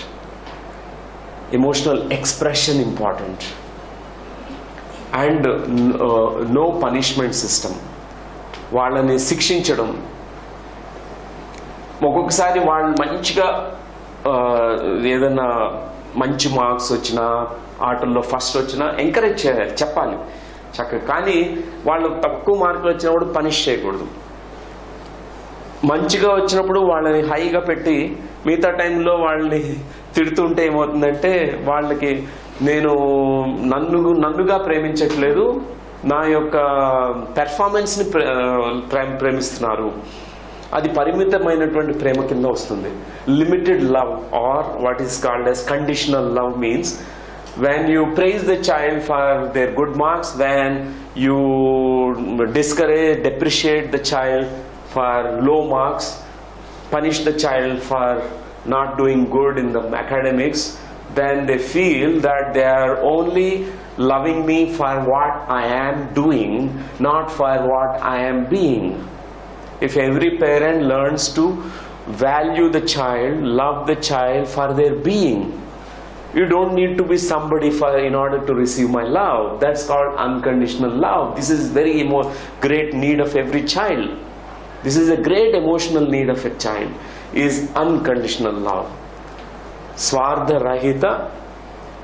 emotional expression important. And no punishment system. వాళ్ళని శిక్షించడం, ఒక్కొక్కసారి వాళ్ళు మంచిగా ఏదైనా మంచి మార్క్స్ వచ్చినా, ఆటల్లో ఫస్ట్ వచ్చినా ఎంకరేజ్ చేయాలి, చెప్పాలి చక్కగా. కానీ వాళ్ళు తక్కువ మార్కులు వచ్చినప్పుడు పనిష్ చేయకూడదు. మంచిగా వచ్చినప్పుడు వాళ్ళని హైగా పెట్టి మిగతా టైంలో వాళ్ళని తిడుతుంటే ఏమవుతుందంటే వాళ్ళకి నన్నుగా ప్రేమించట్లేదు, నా యొక్క పెర్ఫార్మెన్స్ని ప్రేమిస్తున్నారు. అది పరిమితమైనటువంటి ప్రేమ కింద వస్తుంది. Limited love or what is called as conditional love means when you praise the child for their good marks, when you discourage, depreciate the child for low marks, punish the child for not doing good in the academics, then they feel that they are only loving me for what I am doing, not for what I am being. If every parent learns to value the child, love the child for their being, you don't need to be somebody in order to receive my love. That's called unconditional love. This is very great need of every child. This is a great emotional need of a child, is unconditional love. స్వార్థ రహిత,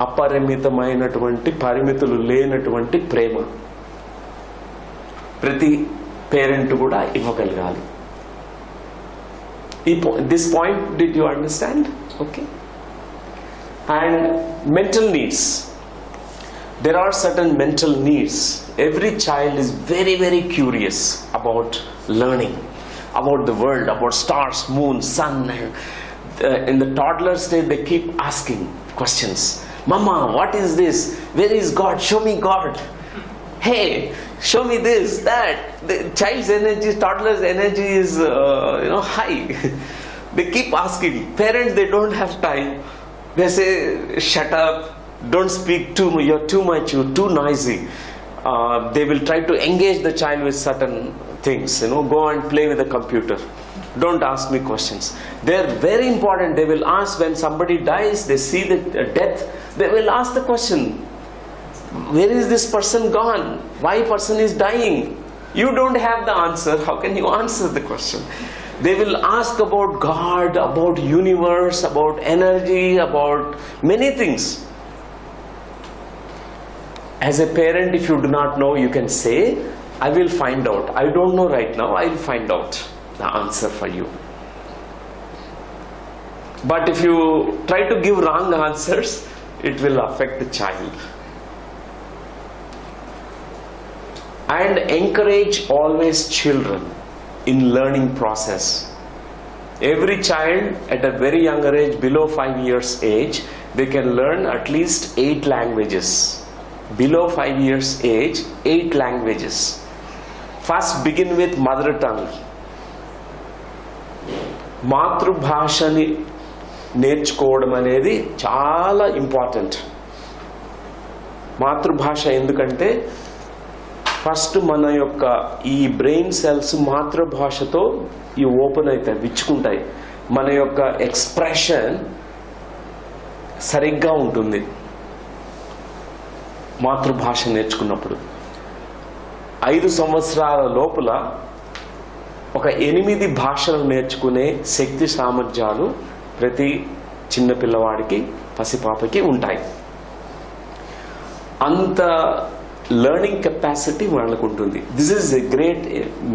అపరిమితమైనటువంటి, పరిమితులు లేనటువంటి ప్రేమ ప్రతి parent కూడా ఇవ్వగలగాలి. This point, did you understand? Okay. And mental needs. There are certain mental needs. Every child is very, very curious about learning, about the world, about stars, moon, sun. And in the toddler stage, they keep asking questions. Mama, what is this? Where is God? Show me God. Hey, show me this, that. The child's energy, toddler's energy is high. They keep asking. Parents, they don't have time. They say, shut up, don't speak too much, you're too much, you're too noisy. They will try to engage the child with certain things, go and play with the computer. Don't ask me questions. They're very important. They will ask when somebody dies, they see the death, they will ask the question, where is this person gone? Why person is dying? You don't have the answer. How can you answer the question? They will ask about God, about universe, about energy, about many things. As a parent, if you do not know, you can say, I will find out. I don't know right now, I will find out the answer for you. But if you try to give wrong answers, it will affect the child. and encourage always children in learning process. Every child at a very younger age, below 5 years age, they can learn at least 8 languages. Below 5 years age, 8 languages. First begin with mother tongue. మాతృభాషని నేర్చుకోవడం అనేది చాలా important. మాతృభాష ఎందుకంటే first మన యొక్క ఈ brain cells మాతృభాషతో ఈ open అవుతాయి, విచ్చుకుంటాయి. మన యొక్క ఎక్స్ప్రెషన్ సరిగ్గా ఉంటుంది మాతృభాష నేర్చుకున్నప్పుడు. 5 సంవత్సరాల లోపల ఒక 8 భాషలు నేర్చుకునే శక్తి సామర్థ్యాలు ప్రతి చిన్న పిల్లవాడికి, పసిపాపకి ఉంటాయి. అంత లెర్నింగ్ కెపాసిటీ వాళ్ళకు ఉంటుంది. This is a great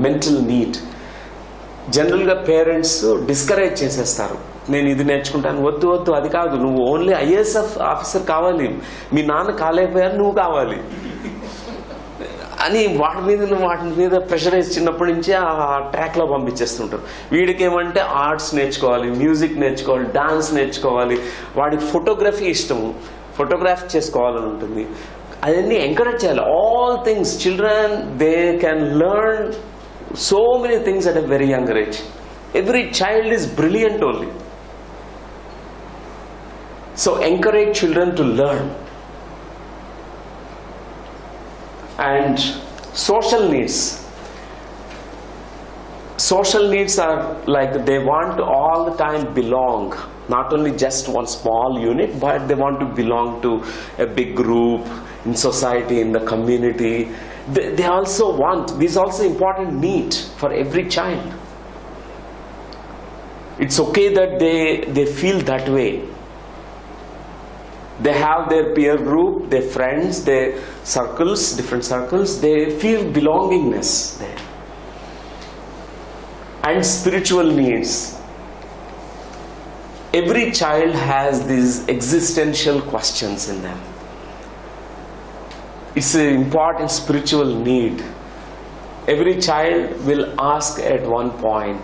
mental need. జనరల్గా పేరెంట్స్ డిస్కరేజ్ చేసేస్తారు, నేను ఇది నేర్చుకుంటాను, వద్దు వద్దు అది కాదు, నువ్వు ఓన్లీ ఐఏఎస్ ఆఫీసర్ కావాలి, మీ నాన్న కాలేకపోయారు నువ్వు కావాలి అని వాటి మీద ప్రెషరైజ్ చిన్నప్పటి నుంచి ఆ ట్రాక్లో పంపించేస్తుంటారు. వీడికి ఏమంటే ఆర్ట్స్ నేర్చుకోవాలి, మ్యూజిక్ నేర్చుకోవాలి, డాన్స్ నేర్చుకోవాలి, వాడికి ఫోటోగ్రఫీ ఇష్టము, ఫోటోగ్రాఫ్ చేసుకోవాలని ఉంటుంది. అవన్నీ ఎంకరేజ్ చేయాలి. All things children they can learn so many things at a very younger age. Every child is brilliant only. So encourage children to learn. And social needs. Social needs are like they want to all the time belong. Not only just one small unit, but they want to belong to a big group, in society, in the community. They also want, this is also important need for every child. It's okay that they feel that way. They have their peer group, their friends, their circles, different circles. They feel belongingness there. And spiritual needs. Every child has these existential questions in them. It's an important spiritual need. Every child will ask at one point,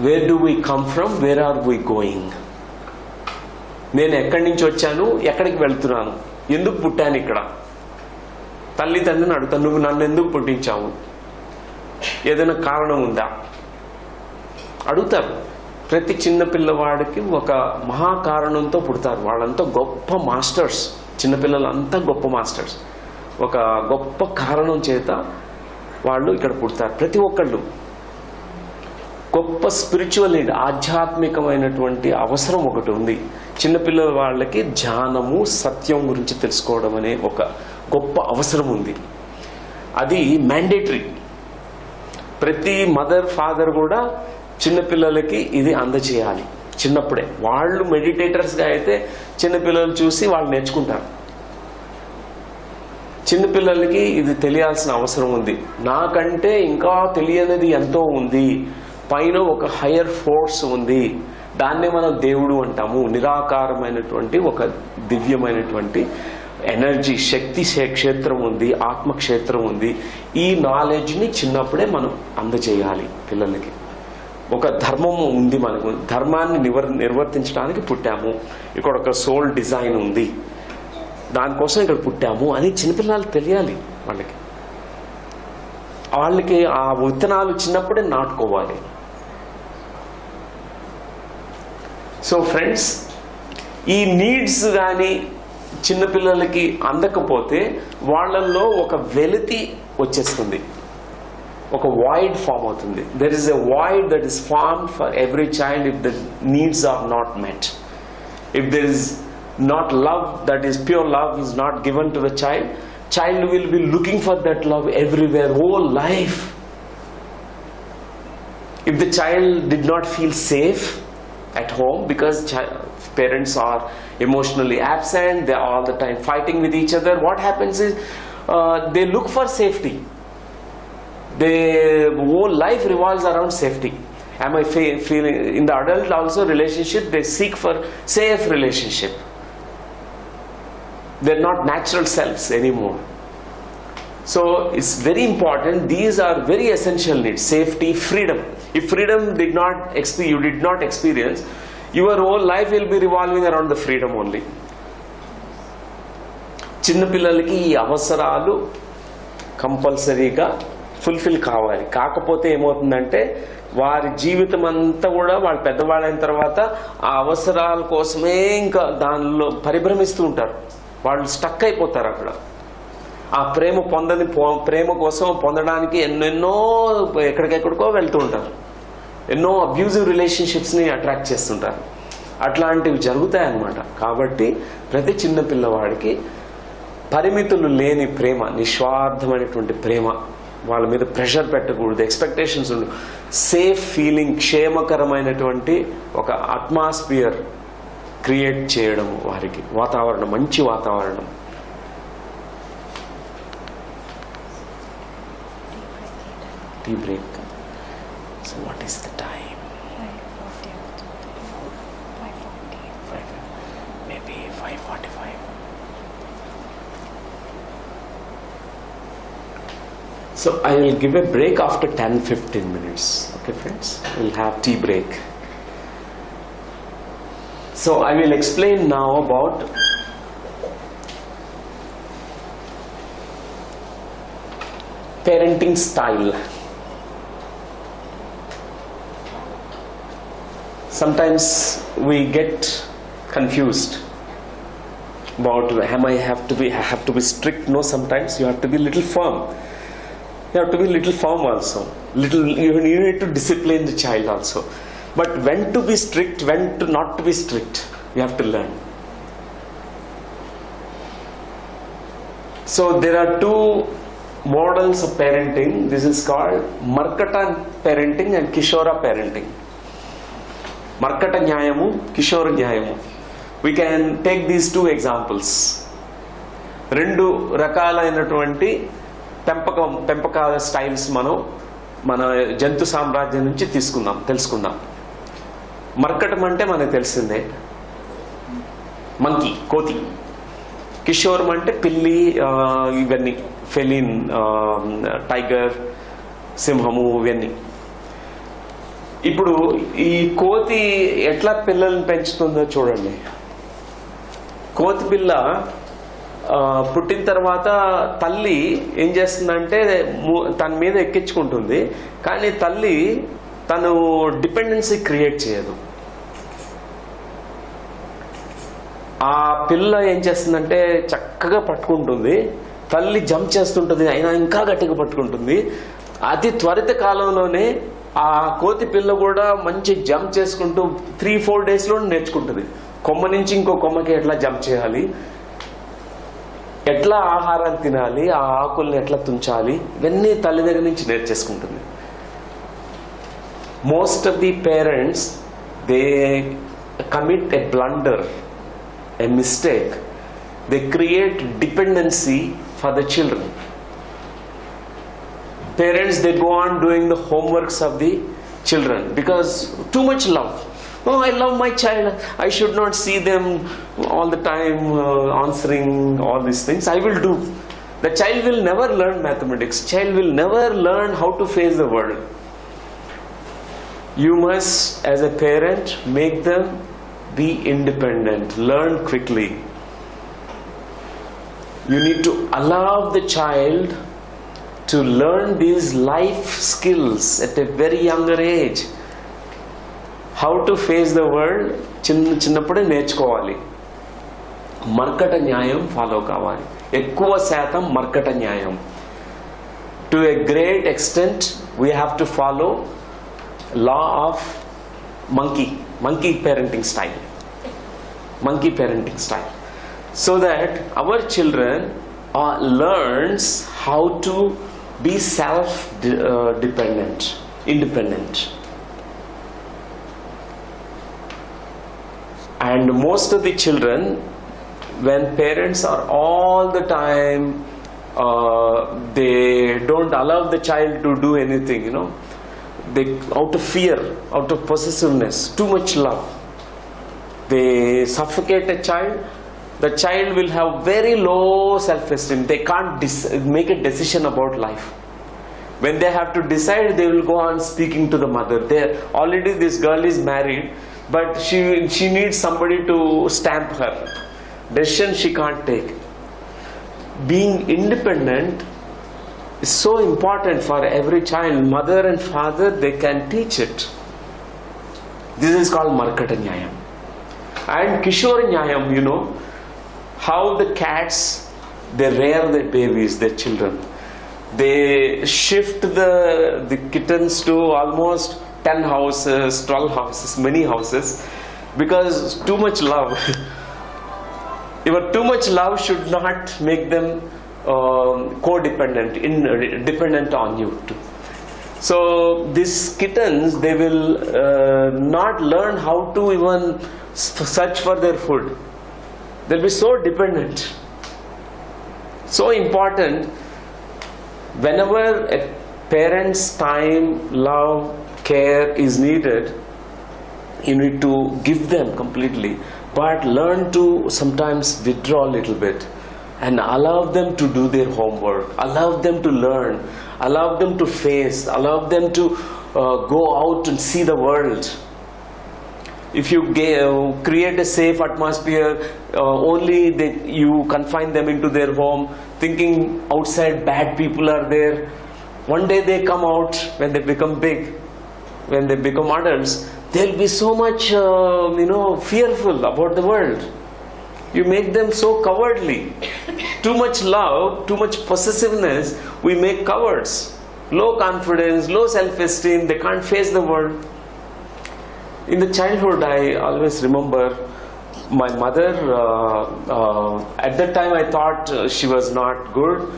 where do we come from, where are we going? నేను ఎక్కడి నుంచి వచ్చాను, ఎక్కడికి వెళ్తున్నాను, ఎందుకు పుట్టాను ఇక్కడ, తల్లిదండ్రులను అడుగుతాను, నువ్వు నన్ను ఎందుకు పుట్టించావు, ఏదైనా కారణం ఉందా అడుగుతారు. ప్రతి చిన్న పిల్లవాడికి ఒక మహాకారణంతో పుడతారు. వాళ్ళంతా గొప్ప మాస్టర్స్. చిన్నపిల్లలంతా గొప్ప మాస్టర్స్. ఒక గొప్ప కారణం చేత వాళ్ళు ఇక్కడ పుడతారు. ప్రతి ఒక్కళ్ళు గొప్ప స్పిరిచువల్ నీడ్, ఆధ్యాత్మికమైనటువంటి అవసరం ఒకటి ఉంది. చిన్నపిల్లల వాళ్ళకి ధ్యానము, సత్యం గురించి తెలుసుకోవడం అనే ఒక గొప్ప అవసరం ఉంది. అది మ్యాండేటరీ. ప్రతి మదర్ ఫాదర్ కూడా చిన్నపిల్లలకి ఇది అందజేయాలి చిన్నప్పుడే. వాళ్ళు మెడిటేటర్స్గా అయితే చిన్నపిల్లలు చూసి వాళ్ళు నేర్చుకుంటారు. చిన్నపిల్లలకి ఇది తెలియాల్సిన అవసరం ఉంది. నాకంటే ఇంకా తెలియనిది ఎంతో ఉంది, పైన ఒక హయ్యర్ ఫోర్స్ ఉంది, దాన్నే మనం దేవుడు అంటాము. నిరాకారమైనటువంటి ఒక దివ్యమైనటువంటి ఎనర్జీ, శక్తి క్షేత్రం ఉంది, ఆత్మక్షేత్రం ఉంది. ఈ నాలెడ్జ్ని చిన్నప్పుడే మనం అందజేయాలి పిల్లలకి. ఒక ధర్మము ఉంది, మనకు ధర్మాన్ని నిర్వర్తించడానికి పుట్టాము, ఇక్కడ ఒక సోల్ డిజైన్ ఉంది, దానికోసం ఇక్కడ పుట్టాము అని చిన్నపిల్లలకు తెలియాలి. వాళ్ళకి ఆ విత్తనాలు చిన్నప్పుడే నాటుకోవాలి. సో ఫ్రెండ్స్, ఈ నీడ్స్ కానీ చిన్నపిల్లలకి అందకపోతే వాళ్ళల్లో ఒక వెలితి వచ్చేస్తుంది, ఒక వాయిడ్ ఫామ్ అవుతుంది. There is a void that is formed for every child if the needs are not met. If there is not love, that is pure love is not given to the child will be looking for that love everywhere, whole life. If the child did not feel safe at home because parents are emotionally absent, they are all the time fighting with each other, what happens is they look for safety. Their whole life revolves around safety. Am I feeling in the adult also relationship, they seek for safe relationship. They're not natural selves anymore. So it's very important. These are very essential needs: safety, freedom. If freedom you did not experience, your whole life will be revolving around the freedom only. చిన్నపిల్లలకి ఈ అవసరాలు కంపల్సరీగా fulfil కావాలి. కాకపోతే ఏమవుతుందంటే వారి జీవితం అంతా కూడా వాళ్ళు పెద్దవాళ్ళైన తర్వాత ఆ అవసరాల కోసమే ఇంకా దానిలో పరిభ్రమిస్తూ ఉంటారు. వాళ్ళు స్టక్ అయిపోతారు అక్కడ. ఆ ప్రేమ కోసం పొందడానికి ఎన్నెన్నో ఎక్కడికెక్కడికో వెళ్తూ ఉంటారు. ఎన్నో అబ్యూజివ్ రిలేషన్షిప్స్ని అట్రాక్ట్ చేస్తుంటారు. అట్లాంటివి జరుగుతాయన్నమాట. కాబట్టి ప్రతి చిన్న పిల్లవాడికి పరిమితులు లేని ప్రేమ, నిస్వార్థమైనటువంటి ప్రేమ, వాళ్ళ మీద ప్రెషర్ పెట్టకూడదు, ఎక్స్పెక్టేషన్స్ ఉండవు, సేఫ్ ఫీలింగ్, క్షేమకరమైనటువంటి ఒక అట్మాస్ఫియర్ క్రియేట్ చేయడం, వారికి వాతావరణం, మంచి వాతావరణం. Tea break. So what is the time? 5:40. Maybe 5:45. So I will give a break after 10-15 minutes. Okay friends, we'll have tea break. So I will explain now about parenting style. Sometimes we get confused about I have to be strict. No, sometimes you have to be little firm. You have to be little firm also. You need to discipline the child also. But when to be strict, when to not to be strict, you have to learn. So there are two models of parenting. This is called Markata parenting and Kishora parenting. Markata Nyayamu, Kishora Nyayamu. We can take these two examples. రెండు రకాలైనటువంటి పెంపకాల styles మన జంతు సామ్రాజ్యం నుంచి తెలుసుకుందాం. మర్కటం అంటే మనకు తెలిసిందే, మంకీ, కోతి. కిషోరం అంటే పిల్లి, ఇవన్నీ ఫెలిన్, టైగర్, సింహము, ఇవన్నీ. ఇప్పుడు ఈ కోతి ఎట్లా పిల్లల్ని పెంచుతుందో చూడండి. కోతి పిల్ల పుట్టిన తర్వాత తల్లి ఏం చేస్తుందంటే తన మీద ఎక్కించుకుంటుంది, కానీ తల్లి తను డిపెండెన్సీ క్రియేట్ చేయదు. ఆ పిల్ల ఏం చేస్తుందంటే చక్కగా పట్టుకుంటుంది, తల్లి జంప్ చేస్తుంటుంది, అయినా ఇంకా గట్టిగా పట్టుకుంటుంది. అతి త్వరిత కాలంలోనే ఆ కోతి పిల్ల కూడా మంచి జంప్ చేసుకుంటూ 3-4 డేస్లో నేర్చుకుంటుంది. కొమ్మ నుంచి ఇంకో కొమ్మకి ఎట్లా జంప్ చేయాలి, ఎట్లా ఆహారం తినాలి, ఆ ఆకుల్ని ఎట్లా తుంచాలి, ఇవన్నీ తల్లి దగ్గర నుంచి నేర్చేసుకుంటుంది. Most of the parents they commit a blunder, a mistake. They create dependency for the children. Parents, they go on doing the homeworks of the children because too much love. Oh, I love my child. I should not see them all the time answering all these things. I will do. The child will never learn mathematics. Child will never learn how to face the world. You must, as a parent, make them be independent, learn quickly. You need to allow the child to learn these life skills at a very younger age. How to face the world చిన్నప్పుడే నేర్చుకోవాలి. మర్కట న్యాయం follow కావాలి. ఎక్కువ శాతం మర్కట న్యాయం. To a great extent we have to follow law of monkey parenting style. Monkey parenting style. So that our children learns how to be independent. And most of the children, when parents are all the time, they don't allow the child to do anything, they, out of fear, out of possessiveness, too much love, they suffocate a child, the child will have very low self-esteem. They can't make a decision about life. When they have to decide, they will go on speaking to the mother. Already this girl is married, but she needs somebody to stamp her. Decision she can't take. Being independent is so important for every child. Mother and father, they can teach it. This is called Markata Nyayam. And Kishore Nyayam, you know, how the cats, they rear their babies, their children. They shift the kittens to almost 10 houses, 12 houses, many houses, because too much love. Too much love should not make them codependent, dependent on you too. So these kittens, they will not learn how to even search for their food. They'll be so dependent. So important, whenever a parent's time, love, care is needed, you need to give them completely, but learn to sometimes withdraw a little bit and allow them to do their homework, allow them to learn, allow them to face, allow them to go out and see the world. If you create a safe atmosphere, only you confine them into their home, thinking outside bad people are there. One day they come out, when they become big, when they become adults, they'll be so much, fearful about the world. You make them so cowardly. Too much love, too much possessiveness, we make cowards. Low confidence, low self-esteem, they can't face the world. In the childhood, I always remember my mother, at that time I thought she was not good.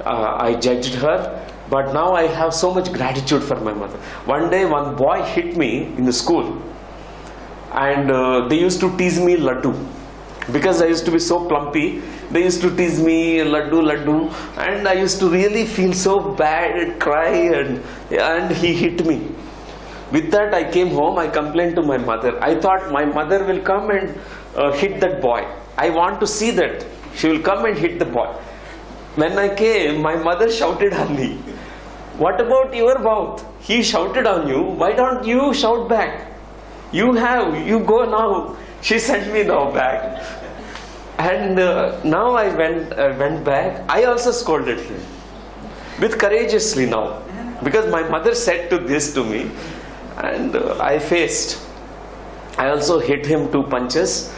I judged her. But now I have so much gratitude for my mother. One day one boy hit me in the school, and they used to tease me laddu. Because I used to be so plumpy, they used to tease me laddu, and I used to really feel so bad and cry, and he hit me. With that I came home, I complained to my mother. I thought my mother will come and hit that boy. I want to see that. She will come and hit the boy. When I came, my mother shouted on me. What about your mouth? He shouted on you. Why don't you shout back? You go now. She sent me now back. And now I went back. I also scolded him. With courageously now. Because my mother said this to me. And I faced. I also hit him 2 punches.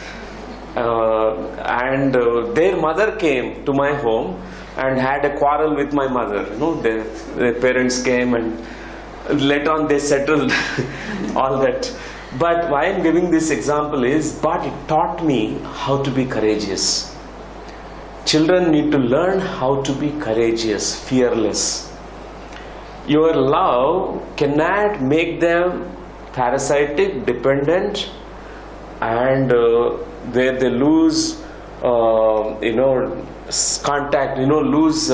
And their mother came to my home and had a quarrel with my mother. Their parents came, and later on they settled all that. But why I'm giving this example is, but it taught me how to be courageous. Children need to learn how to be courageous, fearless. Your love cannot make them parasitic, dependent, and where they lose contact, lose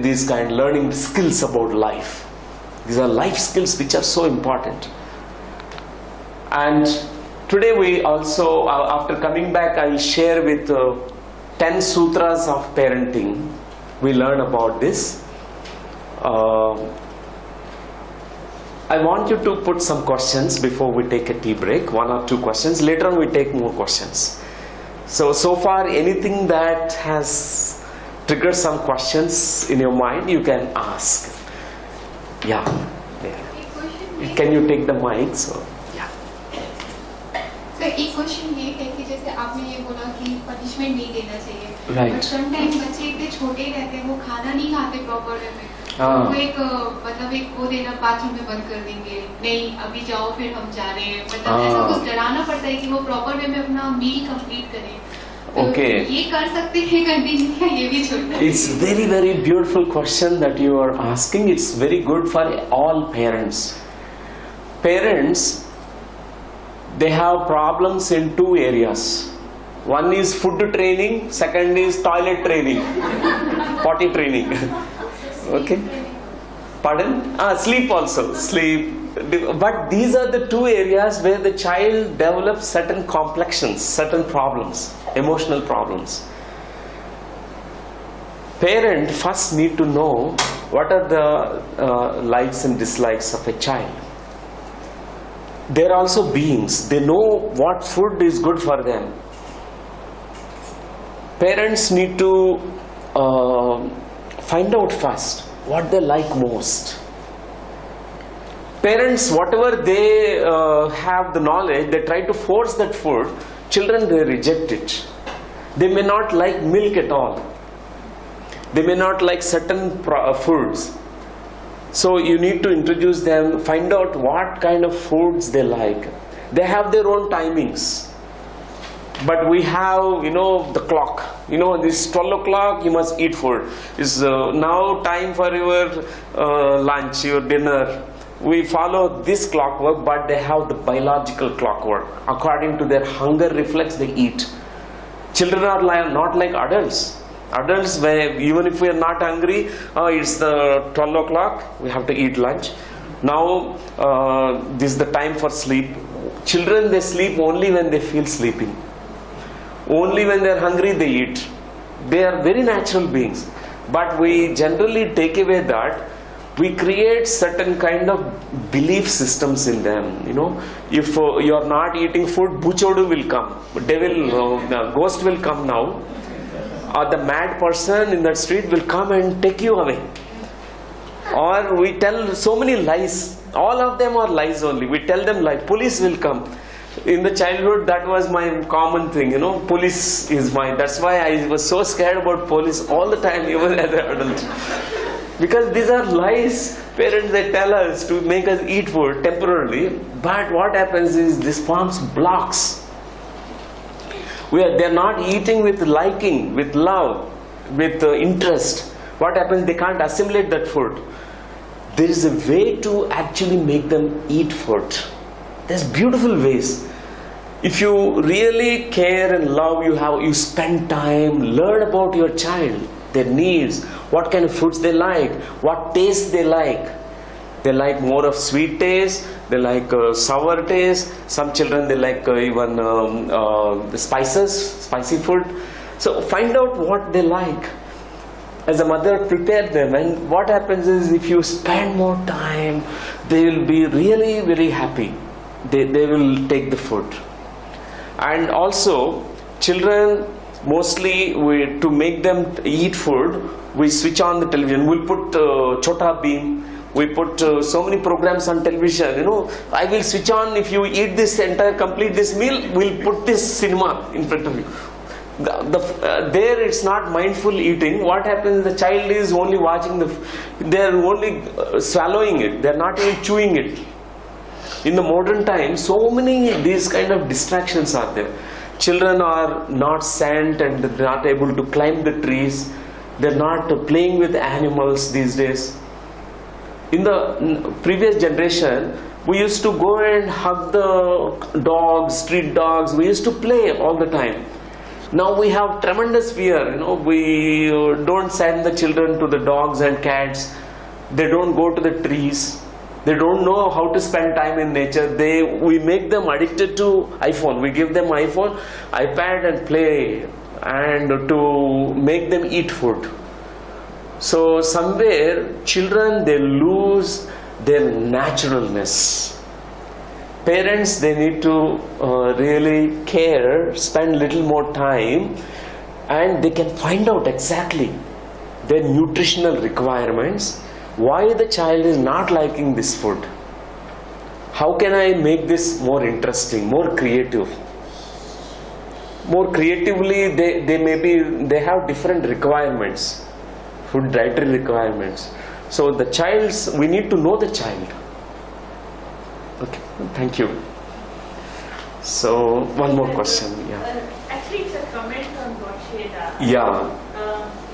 these kind of learning skills about life. These are life skills which are so important. And today we also, after coming back, I will share with 10 sutras of parenting. We learn about this. I want you to put some questions before we take a tea break, 1 or 2 questions. Later on we take more questions. So far, anything that has triggered some questions in your mind, you can ask. Yeah. Can you take the mic? So, yeah. So, एक question ये है कि जैसे आपने ये बोला कि punishment नहीं देना चाहिए, right. बट समटाइम बच्चे इतने छोटे रहते हैं, वो खाना नहीं खाते प्रॉपर वे में, वो एक वो देना बाथरूम में बंद कर देंगे, नहीं अभी जाओ फिर हम जा रहे हैं, ऐसा कुछ डराना पड़ता है कि वो प्रॉपर वे में अपना मील कंप्लीट करें. Okay. ये कर सकते हैं कंटिन्यू या ये भी छोड़ना? It's very beautiful question that you are asking. It's very good for all parents. Parents, they have problems in 2 areas. One is food training, second is toilet training, potty training. Okay. Pardon? Sleep also. Sleep. But these are the 2 areas where the child develops certain complexions, certain problems. emotional problems. Parents first need to know what are the likes and dislikes of a child. They are also beings. They know what food is good for them. Parents need to find out first what they like most. Parents, whatever they have the knowledge, they try to force that food. Children, they reject it. They may not like milk at all. They may not like certain foods. So you need to introduce them, find out what kind of foods they like. They have their own timings. But we have, the clock. This 12 o'clock, you must eat food. It's now time for your lunch, your dinner. We follow this clockwork, but they have the biological clockwork. According to their hunger reflex, they eat. Children are not like adults. Adults, even if we are not hungry, it's the 12 o'clock, we have to eat lunch. Now, this is the time for sleep. Children, they sleep only when they feel sleepy. Only when they are hungry, they eat. They are very natural beings. But we generally take away that. We create certain kind of belief systems in them. If you are not eating food, Buchodu will come. Devil, ghost will come now. Or the mad person in that street will come and take you away. Or we tell so many lies. All of them are lies only. We tell them lies. Police will come. In the childhood, that was my common thing. Police is that's why I was so scared about police all the time, even as an adult. Because these are lies. Parents, they tell us to make us eat food temporarily. But what happens is this forms blocks. They're not eating with liking, with love, with interest. What happens? They can't assimilate that food. There is a way to actually make them eat food. There's beautiful ways. If you really care and love, you spend time, learn about your child, their needs, what kind of foods they like, what taste they like. They like more of sweet taste, they like sour taste. Some children, they like even the spicy food. So find out what they like. As a mother, prepare them. And what happens is, if you spend more time, they will be really very happy. They will take the food. And also, children, mostly to make them eat food, we switch on the television. We'll put Chota Bheem. We put so many programs on television. I will switch on, if you eat this complete this meal, we'll put this cinema in front of you. There it's not mindful eating. What happens? The child is only watching they're only swallowing it. They're not even chewing it. In the modern time, so many these kind of distractions are there. Children are not sent and they're not able to climb the trees. They're not playing with animals these days. In the previous generation, we used to go and hug the dogs, street dogs. We used to play all the time. Now we have tremendous fear. We don't send the children to the dogs and cats. They don't go to the trees. They don't know how to spend time in nature. We make them addicted to iPhone. We give them iPhone, iPad and play, and to make them eat food. So somewhere children, they lose their naturalness. Parents, they need to really care, spend little more time, and they can find out exactly their nutritional requirements. Why the child is not liking this food? How can I make this more interesting, more creative? More creatively, they have different requirements, food dietary requirements. So we need to know the child. Okay, thank you. So one more question. Actually, it's a comment on what she had asked. Yeah.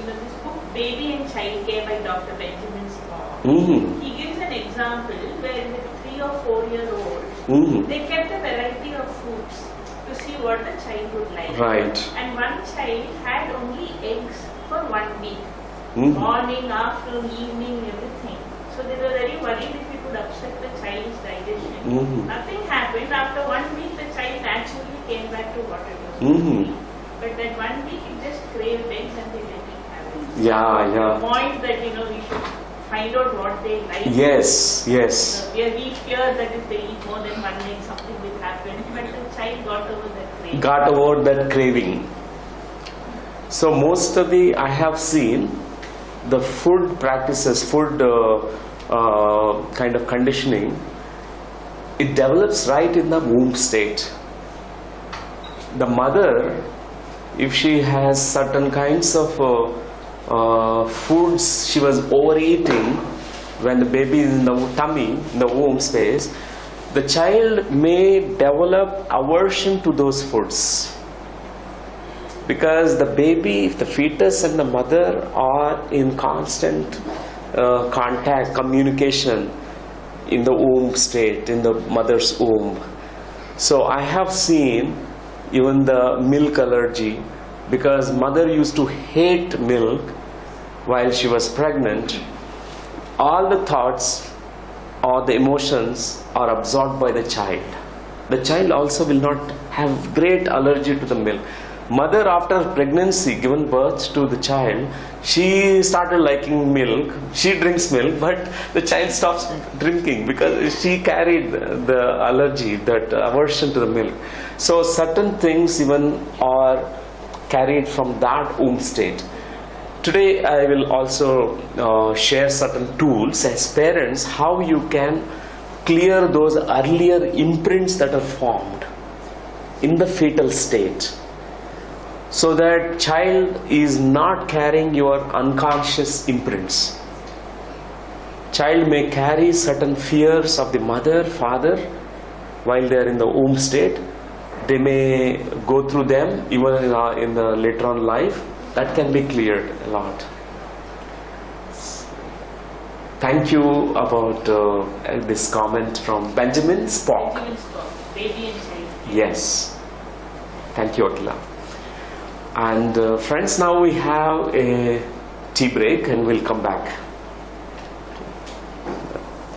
This book, Baby and Child Care by Dr. Benjamin Small. Mm-hmm. He gives an example where with 3 or 4 year olds, Mm-hmm. they kept a variety of foods to see what the child would like. Right. And one child had only eggs for 1 week. Mm-hmm. Morning, afternoon, evening, everything. So they were very worried if it would upset the child's digestion. Mm-hmm. Nothing happened. After 1 week, the child naturally came back to what it was. Mm-hmm. but then one week it just craved eggs and they let it happen. Yeah. The point that we should find out what they like. Yes. We fear that if they eat more than one egg, something will happen. But the child got over that craving. Got over that craving. So most of I have seen the food practices, food kind of conditioning, it develops right in the womb state. The mother, if she has certain kinds of foods she was overeating when the baby is in the tummy, in the womb space, the child may develop aversion to those foods. Because the baby, the fetus and the mother are in constant contact, communication in the womb state, in the mother's womb. So I have seen even the milk allergy, because mother used to hate milk while she was pregnant. All the thoughts or the emotions are absorbed by the child. The child also will not have great allergy to the milk. Mother, after pregnancy, given birth to the child, she started liking milk. She drinks milk, but the child stops drinking because she carried the allergy, that aversion to the milk. So certain things even are carried from that womb state. Today I will also share certain tools as parents, how you can clear those earlier imprints that are formed in the fetal state, so that child is not carrying your unconscious imprints. Child may carry certain fears of the mother, father while they are in the womb state. They may go through them even in the later on life. That can be cleared a lot. Thank you about this comment from Benjamin Spock. Baby and child. Yes. Thank you, Akila. And friends, now we have a tea break and we'll come back.